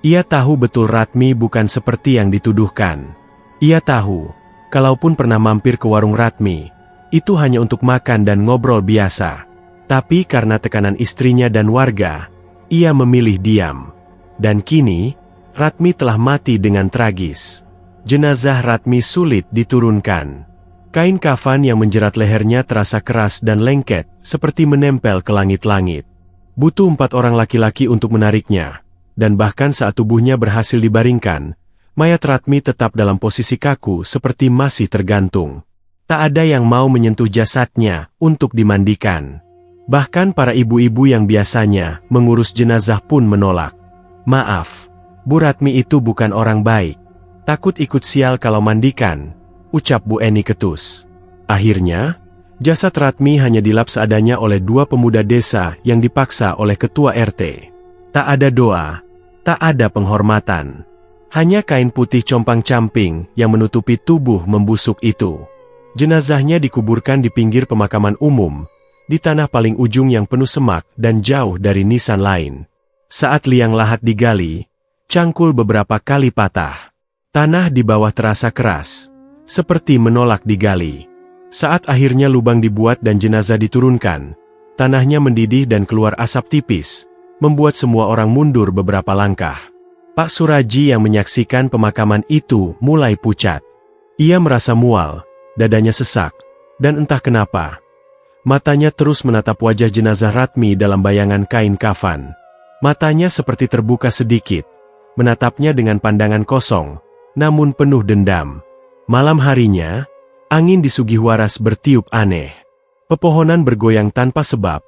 Ia tahu betul Ratmi bukan seperti yang dituduhkan. Ia tahu, kalaupun pernah mampir ke warung Ratmi, itu hanya untuk makan dan ngobrol biasa. Tapi karena tekanan istrinya dan warga, ia memilih diam. Dan kini, Ratmi telah mati dengan tragis. Jenazah Ratmi sulit diturunkan. Kain kafan yang menjerat lehernya terasa keras dan lengket, seperti menempel ke langit-langit. Butuh 4 orang laki-laki untuk menariknya, dan bahkan saat tubuhnya berhasil dibaringkan, mayat Ratmi tetap dalam posisi kaku seperti masih tergantung. Tak ada yang mau menyentuh jasadnya untuk dimandikan. Bahkan para ibu-ibu yang biasanya mengurus jenazah pun menolak. Maaf, Bu Ratmi itu bukan orang baik. Takut ikut sial kalau mandikan, ucap Bu Eni ketus. Akhirnya, jasad Ratmi hanya dilap seadanya oleh 2 pemuda desa yang dipaksa oleh ketua RT. Tak ada doa, tak ada penghormatan. Hanya kain putih compang-camping yang menutupi tubuh membusuk itu. Jenazahnya dikuburkan di pinggir pemakaman umum, di tanah paling ujung yang penuh semak dan jauh dari nisan lain. Saat liang lahat digali, cangkul beberapa kali patah. Tanah di bawah terasa keras, seperti menolak digali. Saat akhirnya lubang dibuat dan jenazah diturunkan, tanahnya mendidih dan keluar asap tipis, membuat semua orang mundur beberapa langkah. Pak Suraji yang menyaksikan pemakaman itu mulai pucat. Ia merasa mual, dadanya sesak, dan entah kenapa, matanya terus menatap wajah jenazah Ratmi dalam bayangan kain kafan. Matanya seperti terbuka sedikit, menatapnya dengan pandangan kosong, namun penuh dendam. Malam harinya, angin di Sugihwaras bertiup aneh. Pepohonan bergoyang tanpa sebab,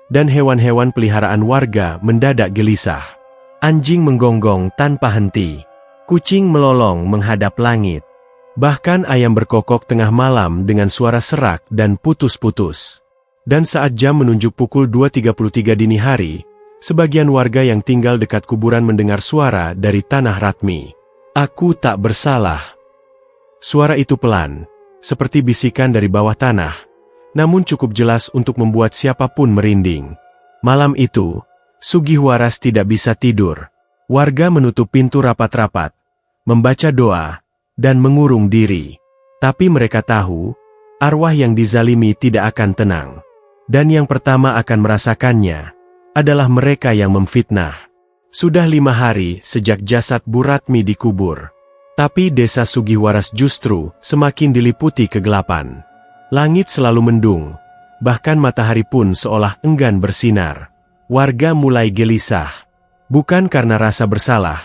dan hewan-hewan peliharaan warga mendadak gelisah. Anjing menggonggong tanpa henti. Kucing melolong menghadap langit. Bahkan ayam berkokok tengah malam dengan suara serak dan putus-putus. Dan saat jam menunjuk pukul 2.33 dini hari, sebagian warga yang tinggal dekat kuburan mendengar suara dari tanah Ratmi. Aku tak bersalah. Suara itu pelan, seperti bisikan dari bawah tanah, namun cukup jelas untuk membuat siapapun merinding. Malam itu, Sugihwaras tidak bisa tidur. Warga menutup pintu rapat-rapat, membaca doa, dan mengurung diri. Tapi mereka tahu, arwah yang dizalimi tidak akan tenang. Dan yang pertama akan merasakannya, adalah mereka yang memfitnah. Sudah 5 hari sejak jasad Bu Ratmi dikubur. Tapi desa Sugihwaras justru semakin diliputi kegelapan. Langit selalu mendung, bahkan matahari pun seolah enggan bersinar. Warga mulai gelisah. Bukan karena rasa bersalah,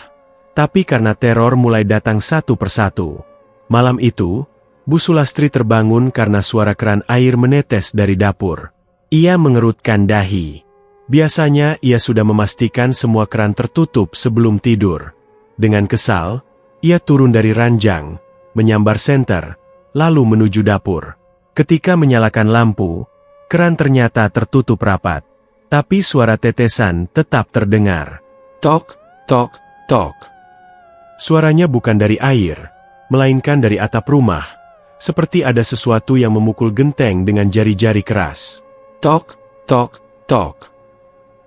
tapi karena teror mulai datang satu persatu. Malam itu, Bu Sulastri terbangun karena suara keran air menetes dari dapur. Ia mengerutkan dahi. Biasanya ia sudah memastikan semua keran tertutup sebelum tidur. Dengan kesal, ia turun dari ranjang, menyambar senter, lalu menuju dapur. Ketika menyalakan lampu, keran ternyata tertutup rapat. Tapi suara tetesan tetap terdengar. Tok, tok, tok. Suaranya bukan dari air, melainkan dari atap rumah, seperti ada sesuatu yang memukul genteng dengan jari-jari keras. Tok, tok, tok.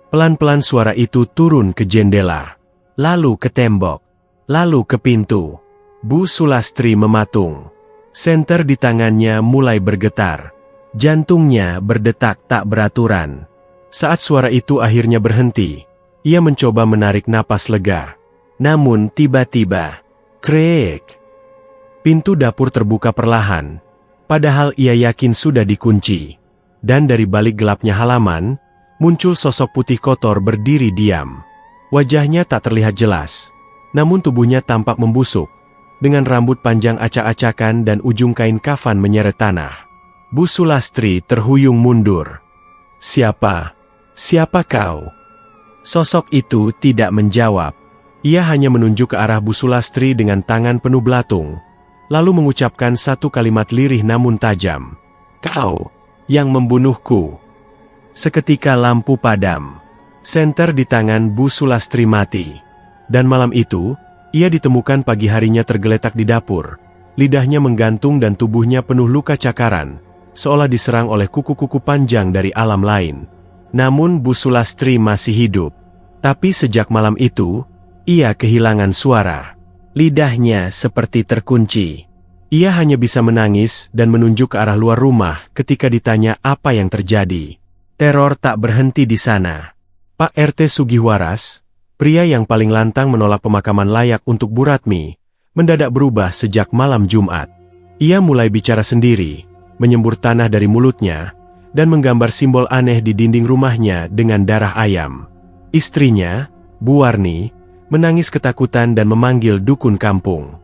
Pelan-pelan suara itu turun ke jendela, lalu ke tembok, lalu ke pintu. Bu Sulastri mematung. Senter di tangannya mulai bergetar. Jantungnya berdetak tak beraturan. Saat suara itu akhirnya berhenti, ia mencoba menarik napas lega. Namun tiba-tiba, krek. Pintu dapur terbuka perlahan, padahal ia yakin sudah dikunci. Dan dari balik gelapnya halaman, muncul sosok putih kotor berdiri diam. Wajahnya tak terlihat jelas, namun tubuhnya tampak membusuk, dengan rambut panjang acak-acakan dan ujung kain kafan menyeret tanah. Bu Sulastri terhuyung mundur. Siapa? Siapa kau? Sosok itu tidak menjawab. Ia hanya menunjuk ke arah Bu Sulastri dengan tangan penuh belatung, lalu mengucapkan satu kalimat lirih namun tajam. Kau yang membunuhku. Seketika lampu padam. Senter di tangan Bu Sulastri mati. Dan malam itu, ia ditemukan pagi harinya tergeletak di dapur. Lidahnya menggantung dan tubuhnya penuh luka cakaran, seolah diserang oleh kuku-kuku panjang dari alam lain. Namun Bu Sulastri masih hidup. Tapi sejak malam itu, ia kehilangan suara. Lidahnya seperti terkunci. Ia hanya bisa menangis dan menunjuk ke arah luar rumah ketika ditanya apa yang terjadi. Teror tak berhenti di sana. Pak RT Sugihwaras, pria yang paling lantang menolak pemakaman layak untuk Bu Ratmi, mendadak berubah sejak malam Jumat. Ia mulai bicara sendiri, menyembur tanah dari mulutnya, dan menggambar simbol aneh di dinding rumahnya dengan darah ayam. Istrinya, Bu Warni, menangis ketakutan dan memanggil dukun kampung.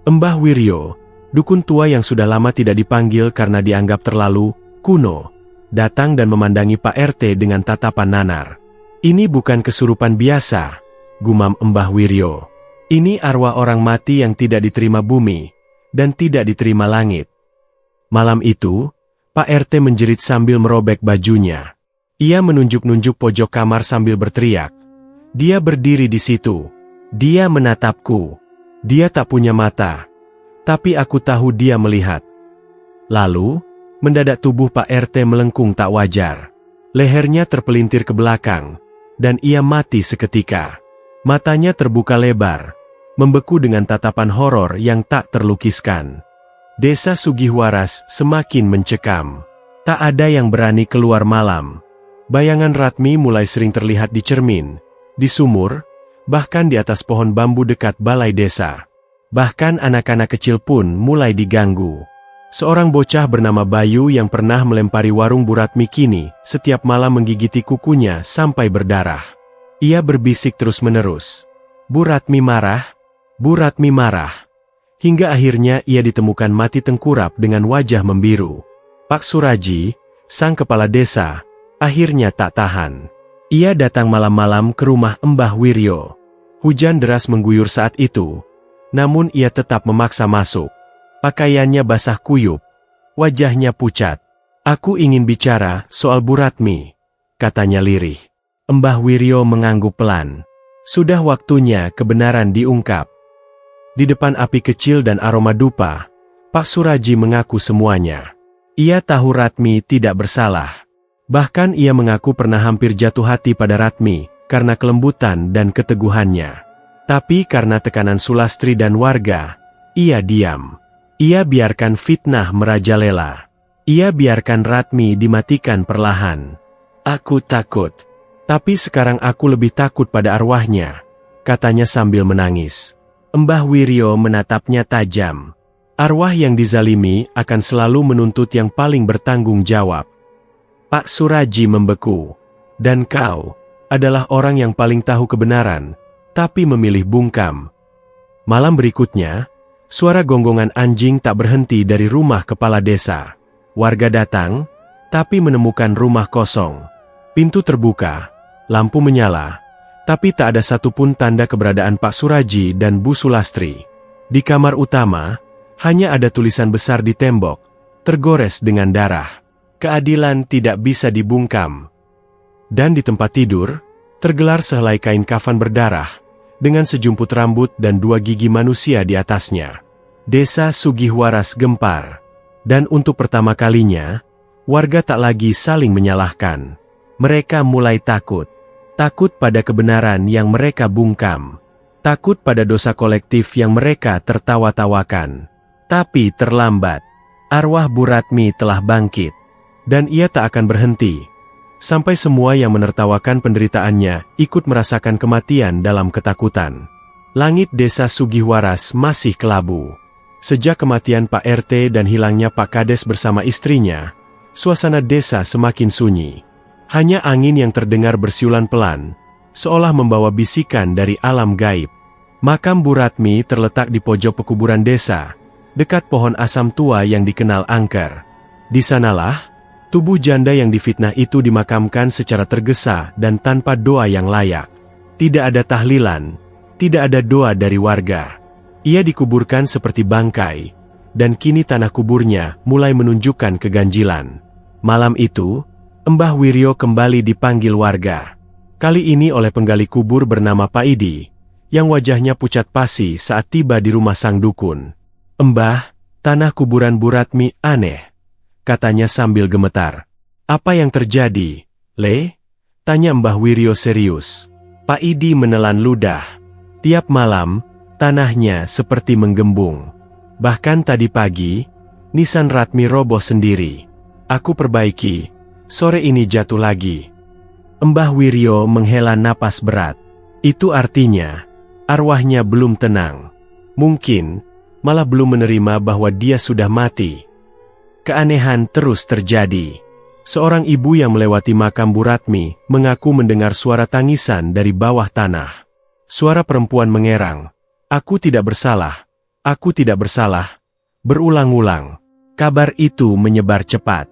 Mbah Wiryo, dukun tua yang sudah lama tidak dipanggil karena dianggap terlalu kuno, datang dan memandangi Pak RT dengan tatapan nanar. Ini bukan kesurupan biasa, gumam Mbah Wiryo. Ini arwah orang mati yang tidak diterima bumi, dan tidak diterima langit. Malam itu, Pak RT menjerit sambil merobek bajunya. Ia menunjuk-nunjuk pojok kamar sambil berteriak. Dia berdiri di situ. Dia menatapku. Dia tak punya mata. Tapi aku tahu dia melihat. Lalu, mendadak tubuh Pak RT melengkung tak wajar. Lehernya terpelintir ke belakang, dan ia mati seketika. Matanya terbuka lebar, membeku dengan tatapan horor yang tak terlukiskan. Desa Sugihwaras semakin mencekam. Tak ada yang berani keluar malam. Bayangan Ratmi mulai sering terlihat di cermin, di sumur, bahkan di atas pohon bambu dekat balai desa. Bahkan anak-anak kecil pun mulai diganggu. Seorang bocah bernama Bayu yang pernah melempari warung Bu Ratmi kini setiap malam menggigiti kukunya sampai berdarah. Ia berbisik terus-menerus. Bu Ratmi marah, Bu Ratmi marah. Hingga akhirnya ia ditemukan mati tengkurap dengan wajah membiru. Pak Suraji, sang kepala desa, akhirnya tak tahan. Ia datang malam-malam ke rumah Mbah Wiryo. Hujan deras mengguyur saat itu, namun ia tetap memaksa masuk. Pakaiannya basah kuyup, wajahnya pucat. Aku ingin bicara soal Bu Ratmi, katanya lirih. Mbah Wiryo mengangguk pelan. Sudah waktunya kebenaran diungkap. Di depan api kecil dan aroma dupa, Pak Suraji mengaku semuanya. Ia tahu Ratmi tidak bersalah. Bahkan ia mengaku pernah hampir jatuh hati pada Ratmi karena kelembutan dan keteguhannya. Tapi karena tekanan Sulastri dan warga, ia diam. Ia biarkan fitnah merajalela. Ia biarkan Ratmi dimatikan perlahan. Aku takut. Tapi sekarang aku lebih takut pada arwahnya, katanya sambil menangis. Mbah Wiryo menatapnya tajam. Arwah yang dizalimi akan selalu menuntut yang paling bertanggung jawab. Pak Suraji membeku. Dan kau adalah orang yang paling tahu kebenaran, tapi memilih bungkam. Malam berikutnya, Suara gonggongan anjing tak berhenti dari rumah kepala desa. Warga datang, tapi menemukan rumah kosong. Pintu terbuka, lampu menyala, tapi tak ada satupun tanda keberadaan Pak Suraji dan Bu Sulastri. Di kamar utama, hanya ada tulisan besar di tembok, tergores dengan darah. Keadilan tidak bisa dibungkam. Dan di tempat tidur, tergelar sehelai kain kafan berdarah, dengan sejumput rambut dan 2 gigi manusia di atasnya. Desa Sugihwaras gempar. Dan untuk pertama kalinya, warga tak lagi saling menyalahkan. Mereka mulai takut. Takut pada kebenaran yang mereka bungkam. Takut pada dosa kolektif yang mereka tertawa-tawakan. Tapi terlambat. Arwah Bu Ratmi telah bangkit. Dan ia tak akan berhenti. Sampai semua yang menertawakan penderitaannya ikut merasakan kematian dalam ketakutan. Langit desa Sugihwaras masih kelabu. Sejak kematian Pak RT dan hilangnya Pak Kades bersama istrinya, suasana desa semakin sunyi. Hanya angin yang terdengar bersiulan pelan, seolah membawa bisikan dari alam gaib. Makam Bu Ratmi terletak di pojok pekuburan desa, dekat pohon asam tua yang dikenal angker. Di sanalah, tubuh janda yang difitnah itu dimakamkan secara tergesa dan tanpa doa yang layak. Tidak ada tahlilan, tidak ada doa dari warga. Ia dikuburkan seperti bangkai, dan kini tanah kuburnya mulai menunjukkan keganjilan. Malam itu, Mbah Wiryo kembali dipanggil warga. Kali ini oleh penggali kubur bernama Pak Idi, yang wajahnya pucat pasi saat tiba di rumah sang dukun. "Mbah, tanah kuburan Bu Ratmi aneh," katanya sambil gemetar. "Apa yang terjadi, Le?" tanya Mbah Wiryo serius. Pak Idi menelan ludah. Tiap malam, tanahnya seperti menggembung. Bahkan tadi pagi, nisan Ratmi roboh sendiri. Aku perbaiki, sore ini jatuh lagi. Mbah Wiryo menghela napas berat. Itu artinya, arwahnya belum tenang. Mungkin, malah belum menerima bahwa dia sudah mati. Keanehan terus terjadi. Seorang ibu yang melewati makam Bu Ratmi mengaku mendengar suara tangisan dari bawah tanah. Suara perempuan mengerang, "Aku tidak bersalah, aku tidak bersalah." Berulang-ulang, kabar itu menyebar cepat.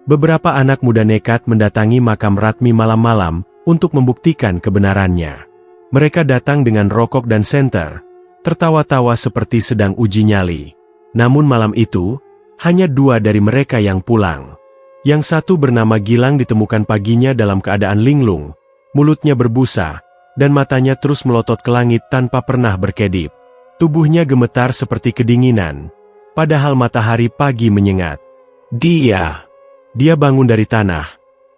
Beberapa anak muda nekat mendatangi makam Ratmi malam-malam untuk membuktikan kebenarannya. Mereka datang dengan rokok dan senter, tertawa-tawa seperti sedang uji nyali. Namun malam itu, hanya 2 dari mereka yang pulang. Yang satu bernama Gilang ditemukan paginya dalam keadaan linglung, mulutnya berbusa, dan matanya terus melotot ke langit tanpa pernah berkedip. Tubuhnya gemetar seperti kedinginan, padahal matahari pagi menyengat. Dia bangun dari tanah.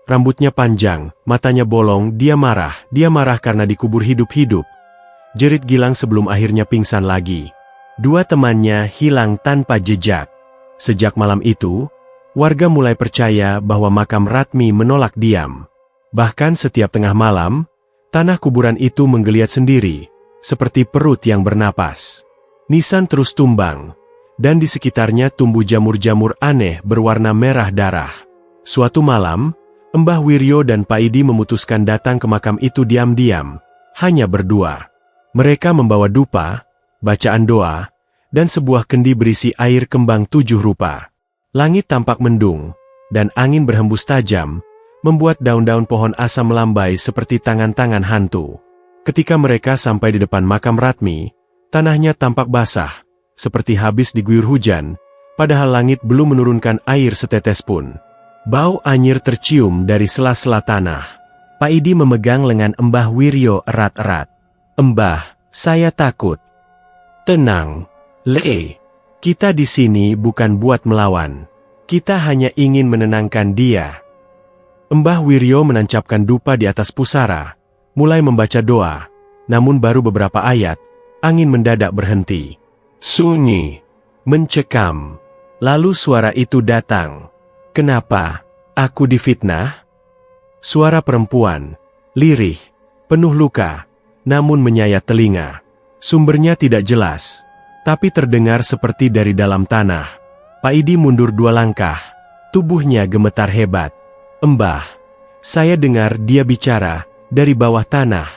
Rambutnya panjang, matanya bolong, dia marah karena dikubur hidup-hidup. Jerit Gilang sebelum akhirnya pingsan lagi. 2 temannya hilang tanpa jejak. Sejak malam itu, warga mulai percaya bahwa makam Ratmi menolak diam. Bahkan setiap tengah malam, tanah kuburan itu menggeliat sendiri, seperti perut yang bernapas. Nisan terus tumbang, dan di sekitarnya tumbuh jamur-jamur aneh berwarna merah darah. Suatu malam, Mbah Wiryo dan Pak Idi memutuskan datang ke makam itu diam-diam, hanya berdua. Mereka membawa dupa, bacaan doa, dan sebuah kendi berisi air kembang 7 rupa. Langit tampak mendung, dan angin berhembus tajam, membuat daun-daun pohon asam melambai seperti tangan-tangan hantu. Ketika mereka sampai di depan makam Ratmi, tanahnya tampak basah, seperti habis diguyur hujan, padahal langit belum menurunkan air setetes pun. Bau anyir tercium dari sela-sela tanah. Pak Idi memegang lengan Mbah Wiryo erat-erat. "Mbah, saya takut." "Tenang, Le. Kita di sini bukan buat melawan. Kita hanya ingin menenangkan dia." Mbah Wiryo menancapkan dupa di atas pusara, mulai membaca doa, namun baru beberapa ayat, angin mendadak berhenti. Sunyi, mencekam. Lalu suara itu datang. "Kenapa? Aku difitnah?" Suara perempuan, lirih, penuh luka, namun menyayat telinga. Sumbernya tidak jelas, tapi terdengar seperti dari dalam tanah. Pak Idi mundur 2 langkah, tubuhnya gemetar hebat. "Mbah, saya dengar dia bicara dari bawah tanah."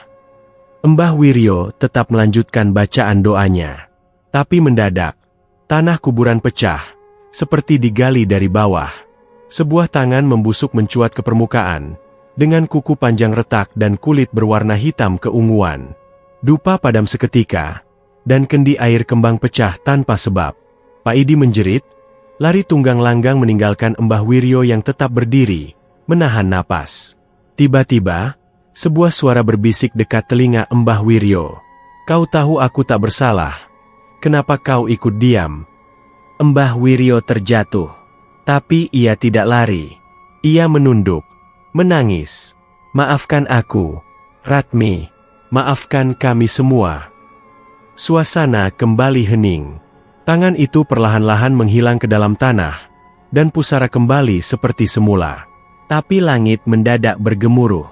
Mbah Wiryo tetap melanjutkan bacaan doanya. Tapi mendadak, Tanah kuburan pecah, seperti digali dari bawah. Sebuah tangan membusuk mencuat ke permukaan, dengan kuku panjang retak dan kulit berwarna hitam keunguan. Dupa padam seketika, dan kendi air kembang pecah tanpa sebab. Pak Idi menjerit, lari tunggang langgang meninggalkan Mbah Wiryo yang tetap berdiri, menahan napas. Tiba-tiba, sebuah suara berbisik dekat telinga Mbah Wiryo. Kau tahu aku tak bersalah. Kenapa kau ikut diam? Mbah Wiryo terjatuh. Tapi ia tidak lari. Ia menunduk, menangis. Maafkan aku, Ratmi. Maafkan kami semua. Suasana kembali hening. Tangan itu perlahan-lahan menghilang ke dalam tanah, dan pusara kembali seperti semula. Tapi langit mendadak bergemuruh.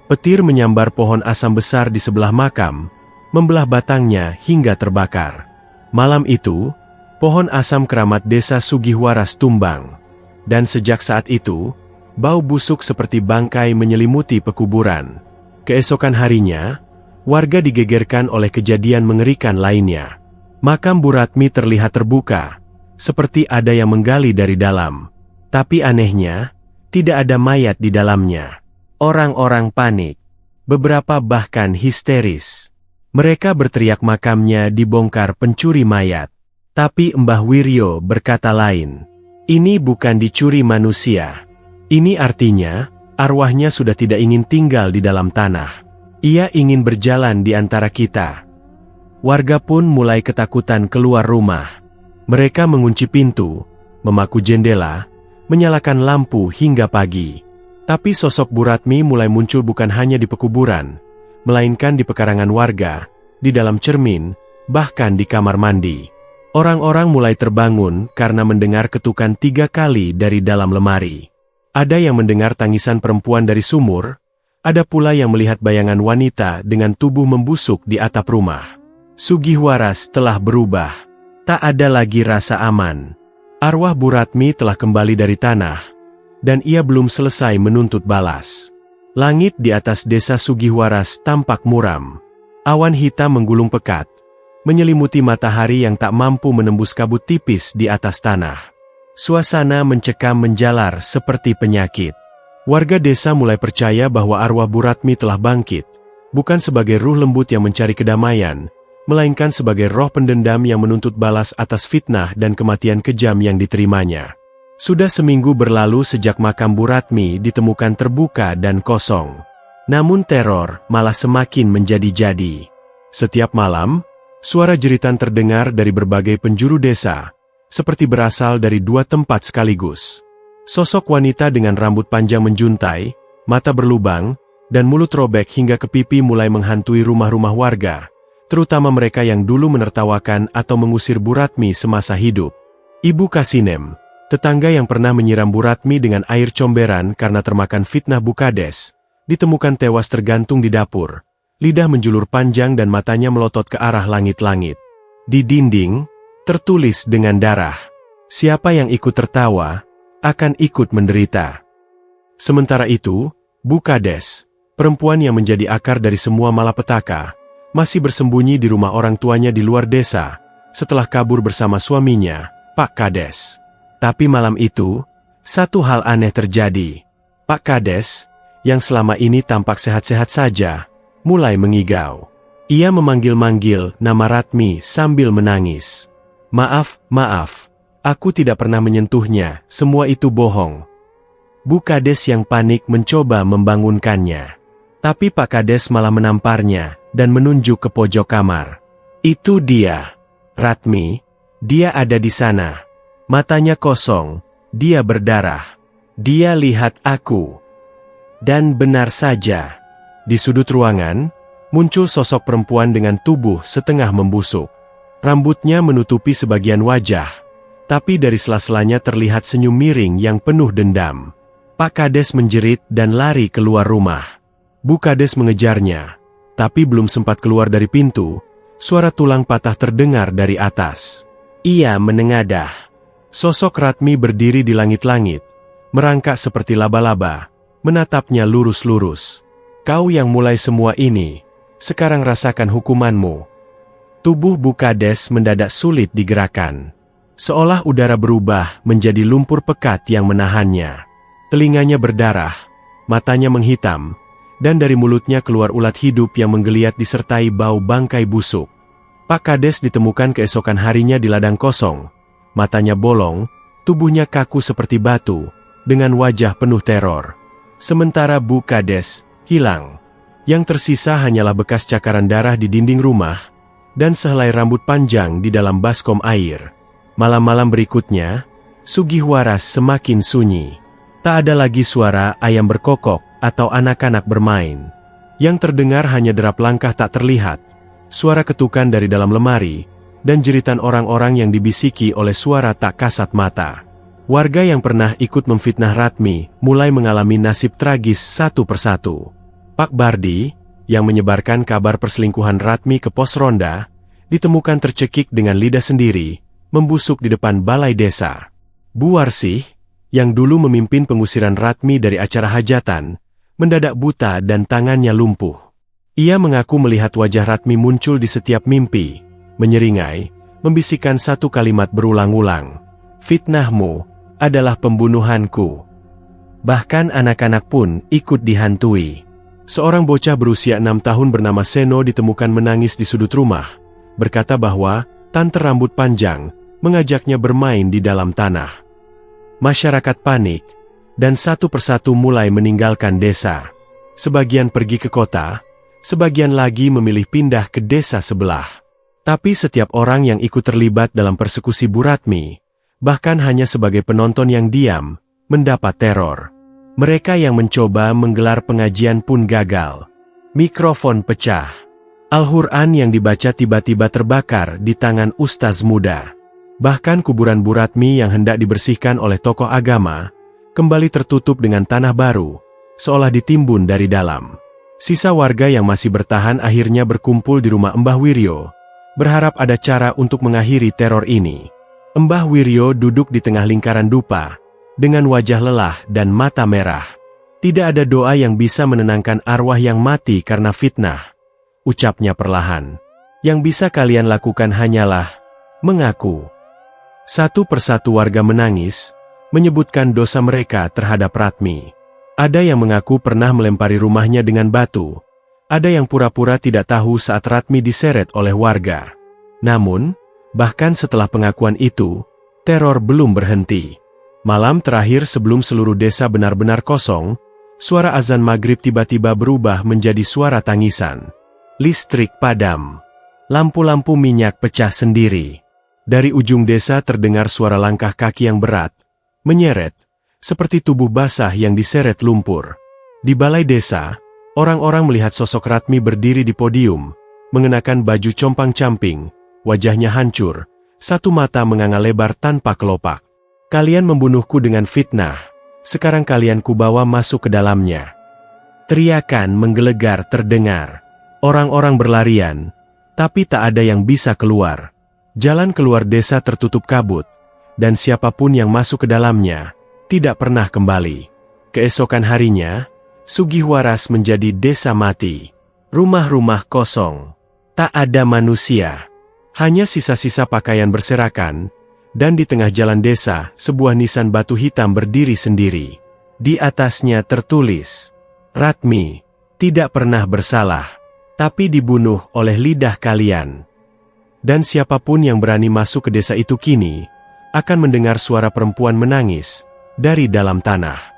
Petir menyambar pohon asam besar di sebelah makam, membelah batangnya hingga terbakar. Malam itu, pohon asam keramat desa Sugihwaras tumbang. Dan sejak saat itu, bau busuk seperti bangkai menyelimuti pekuburan. Keesokan harinya, warga digegerkan oleh kejadian mengerikan lainnya. Makam Bu Ratmi terlihat terbuka, seperti ada yang menggali dari dalam. Tapi anehnya, tidak ada mayat di dalamnya. Orang-orang panik. Beberapa bahkan histeris. Mereka berteriak makamnya dibongkar pencuri mayat. Tapi Mbah Wiryo berkata lain. Ini bukan dicuri manusia. Ini artinya, arwahnya sudah tidak ingin tinggal di dalam tanah. Ia ingin berjalan di antara kita. Warga pun mulai ketakutan keluar rumah. Mereka mengunci pintu, memaku jendela, menyalakan lampu hingga pagi. Tapi sosok Bu Ratmi mulai muncul bukan hanya di pekuburan, melainkan di pekarangan warga, di dalam cermin, bahkan di kamar mandi. Orang-orang mulai terbangun karena mendengar ketukan 3 kali dari dalam lemari. Ada yang mendengar tangisan perempuan dari sumur, ada pula yang melihat bayangan wanita dengan tubuh membusuk di atap rumah. Sugihwaras telah berubah. Tak ada lagi rasa aman. Arwah Bu Ratmi telah kembali dari tanah, dan ia belum selesai menuntut balas. Langit di atas desa Sugihwaras tampak muram. Awan hitam menggulung pekat, menyelimuti matahari yang tak mampu menembus kabut tipis di atas tanah. Suasana mencekam menjalar seperti penyakit. Warga desa mulai percaya bahwa arwah Bu Ratmi telah bangkit, bukan sebagai ruh lembut yang mencari kedamaian, melainkan sebagai roh pendendam yang menuntut balas atas fitnah dan kematian kejam yang diterimanya. Sudah seminggu berlalu sejak makam Bu Ratmi ditemukan terbuka dan kosong. Namun teror malah semakin menjadi-jadi. Setiap malam, suara jeritan terdengar dari berbagai penjuru desa, seperti berasal dari 2 tempat sekaligus. Sosok wanita dengan rambut panjang menjuntai, mata berlubang, dan mulut robek hingga ke pipi mulai menghantui rumah-rumah warga, terutama mereka yang dulu menertawakan atau mengusir Bu Ratmi semasa hidup. Ibu Kasinem, tetangga yang pernah menyiram Bu Ratmi dengan air comberan karena termakan fitnah Bukades, ditemukan tewas tergantung di dapur. Lidah menjulur panjang dan matanya melotot ke arah langit-langit. Di dinding, tertulis dengan darah, siapa yang ikut tertawa, akan ikut menderita. Sementara itu, Bukades, perempuan yang menjadi akar dari semua malapetaka, masih bersembunyi di rumah orang tuanya di luar desa, setelah kabur bersama suaminya, Pak Kades. Tapi malam itu, satu hal aneh terjadi. Pak Kades, yang selama ini tampak sehat-sehat saja, mulai mengigau. Ia memanggil-manggil nama Ratmi sambil menangis. Maaf, aku tidak pernah menyentuhnya, semua itu bohong. Bu Kades yang panik mencoba membangunkannya. Tapi Pak Kades malah menamparnya, dan menunjuk ke pojok kamar. Itu dia, Ratmi, dia ada di sana. Matanya kosong, dia berdarah. Dia lihat aku. Dan benar saja. Di sudut ruangan, muncul sosok perempuan dengan tubuh setengah membusuk. Rambutnya menutupi sebagian wajah, tapi dari sela-selanya terlihat senyum miring yang penuh dendam. Pak Kades menjerit dan lari keluar rumah. Bu Kades mengejarnya, tapi belum sempat keluar dari pintu, suara tulang patah terdengar dari atas. Ia menengadah. Sosok Ratmi berdiri di langit-langit, merangkak seperti laba-laba, menatapnya lurus-lurus. Kau yang mulai semua ini, sekarang rasakan hukumanmu. Tubuh Bu Kades mendadak sulit digerakkan. Seolah udara berubah menjadi lumpur pekat yang menahannya. Telinganya berdarah, matanya menghitam, dan dari mulutnya keluar ulat hidup yang menggeliat disertai bau bangkai busuk. Pak Kades ditemukan keesokan harinya di ladang kosong. Matanya bolong, tubuhnya kaku seperti batu, dengan wajah penuh teror. Sementara Bu Kades hilang. Yang tersisa hanyalah bekas cakaran darah di dinding rumah, dan sehelai rambut panjang di dalam baskom air. Malam-malam berikutnya, Sugihwaras semakin sunyi. Tak ada lagi suara ayam berkokok atau anak-anak bermain. Yang terdengar hanya derap langkah tak terlihat, suara ketukan dari dalam lemari, dan jeritan orang-orang yang dibisiki oleh suara tak kasat mata. Warga yang pernah ikut memfitnah Ratmi mulai mengalami nasib tragis satu persatu. Pak Bardi, yang menyebarkan kabar perselingkuhan Ratmi ke pos ronda, ditemukan tercekik dengan lidah sendiri, membusuk di depan balai desa. Bu Warsih, yang dulu memimpin pengusiran Ratmi dari acara hajatan, mendadak buta dan tangannya lumpuh. Ia mengaku melihat wajah Ratmi muncul di setiap mimpi, menyeringai, membisikkan satu kalimat berulang-ulang. "Fitnahmu adalah pembunuhanku." Bahkan anak-anak pun ikut dihantui. Seorang bocah berusia 6 tahun bernama Seno ditemukan menangis di sudut rumah, berkata bahwa tante rambut panjang mengajaknya bermain di dalam tanah. Masyarakat panik, dan satu persatu mulai meninggalkan desa. Sebagian pergi ke kota, sebagian lagi memilih pindah ke desa sebelah. Tapi setiap orang yang ikut terlibat dalam persekusi Bu Ratmi, bahkan hanya sebagai penonton yang diam, mendapat teror. Mereka yang mencoba menggelar pengajian pun gagal. Mikrofon pecah. Al-Quran yang dibaca tiba-tiba terbakar di tangan ustaz muda. Bahkan kuburan Bu Ratmi yang hendak dibersihkan oleh tokoh agama, kembali tertutup dengan tanah baru, seolah ditimbun dari dalam. Sisa warga yang masih bertahan akhirnya berkumpul di rumah Mbah Wiryo, berharap ada cara untuk mengakhiri teror ini. Mbah Wiryo duduk di tengah lingkaran dupa, dengan wajah lelah dan mata merah. Tidak ada doa yang bisa menenangkan arwah yang mati karena fitnah, ucapnya perlahan. Yang bisa kalian lakukan hanyalah mengaku. Satu persatu warga menangis, menyebutkan dosa mereka terhadap Ratmi. Ada yang mengaku pernah melempari rumahnya dengan batu. Ada yang pura-pura tidak tahu saat Ratmi diseret oleh warga. Namun, bahkan setelah pengakuan itu, teror belum berhenti. Malam terakhir sebelum seluruh desa benar-benar kosong, suara azan maghrib tiba-tiba berubah menjadi suara tangisan. Listrik padam. Lampu-lampu minyak pecah sendiri. Dari ujung desa terdengar suara langkah kaki yang berat, menyeret, seperti tubuh basah yang diseret lumpur. Di balai desa, orang-orang melihat sosok Ratmi berdiri di podium, mengenakan baju compang-camping, wajahnya hancur, satu mata menganga lebar tanpa kelopak. Kalian membunuhku dengan fitnah, sekarang kalian kubawa masuk ke dalamnya. Teriakan menggelegar terdengar. Orang-orang berlarian, tapi tak ada yang bisa keluar. Jalan keluar desa tertutup kabut, dan siapapun yang masuk ke dalamnya, tidak pernah kembali. Keesokan harinya, Sugihwaras menjadi desa mati. Rumah-rumah kosong. Tak ada manusia. Hanya sisa-sisa pakaian berserakan, dan di tengah jalan desa, sebuah nisan batu hitam berdiri sendiri. Di atasnya tertulis, "Ratmi tidak pernah bersalah, tapi dibunuh oleh lidah kalian." Dan siapapun yang berani masuk ke desa itu kini, akan mendengar suara perempuan menangis dari dalam tanah.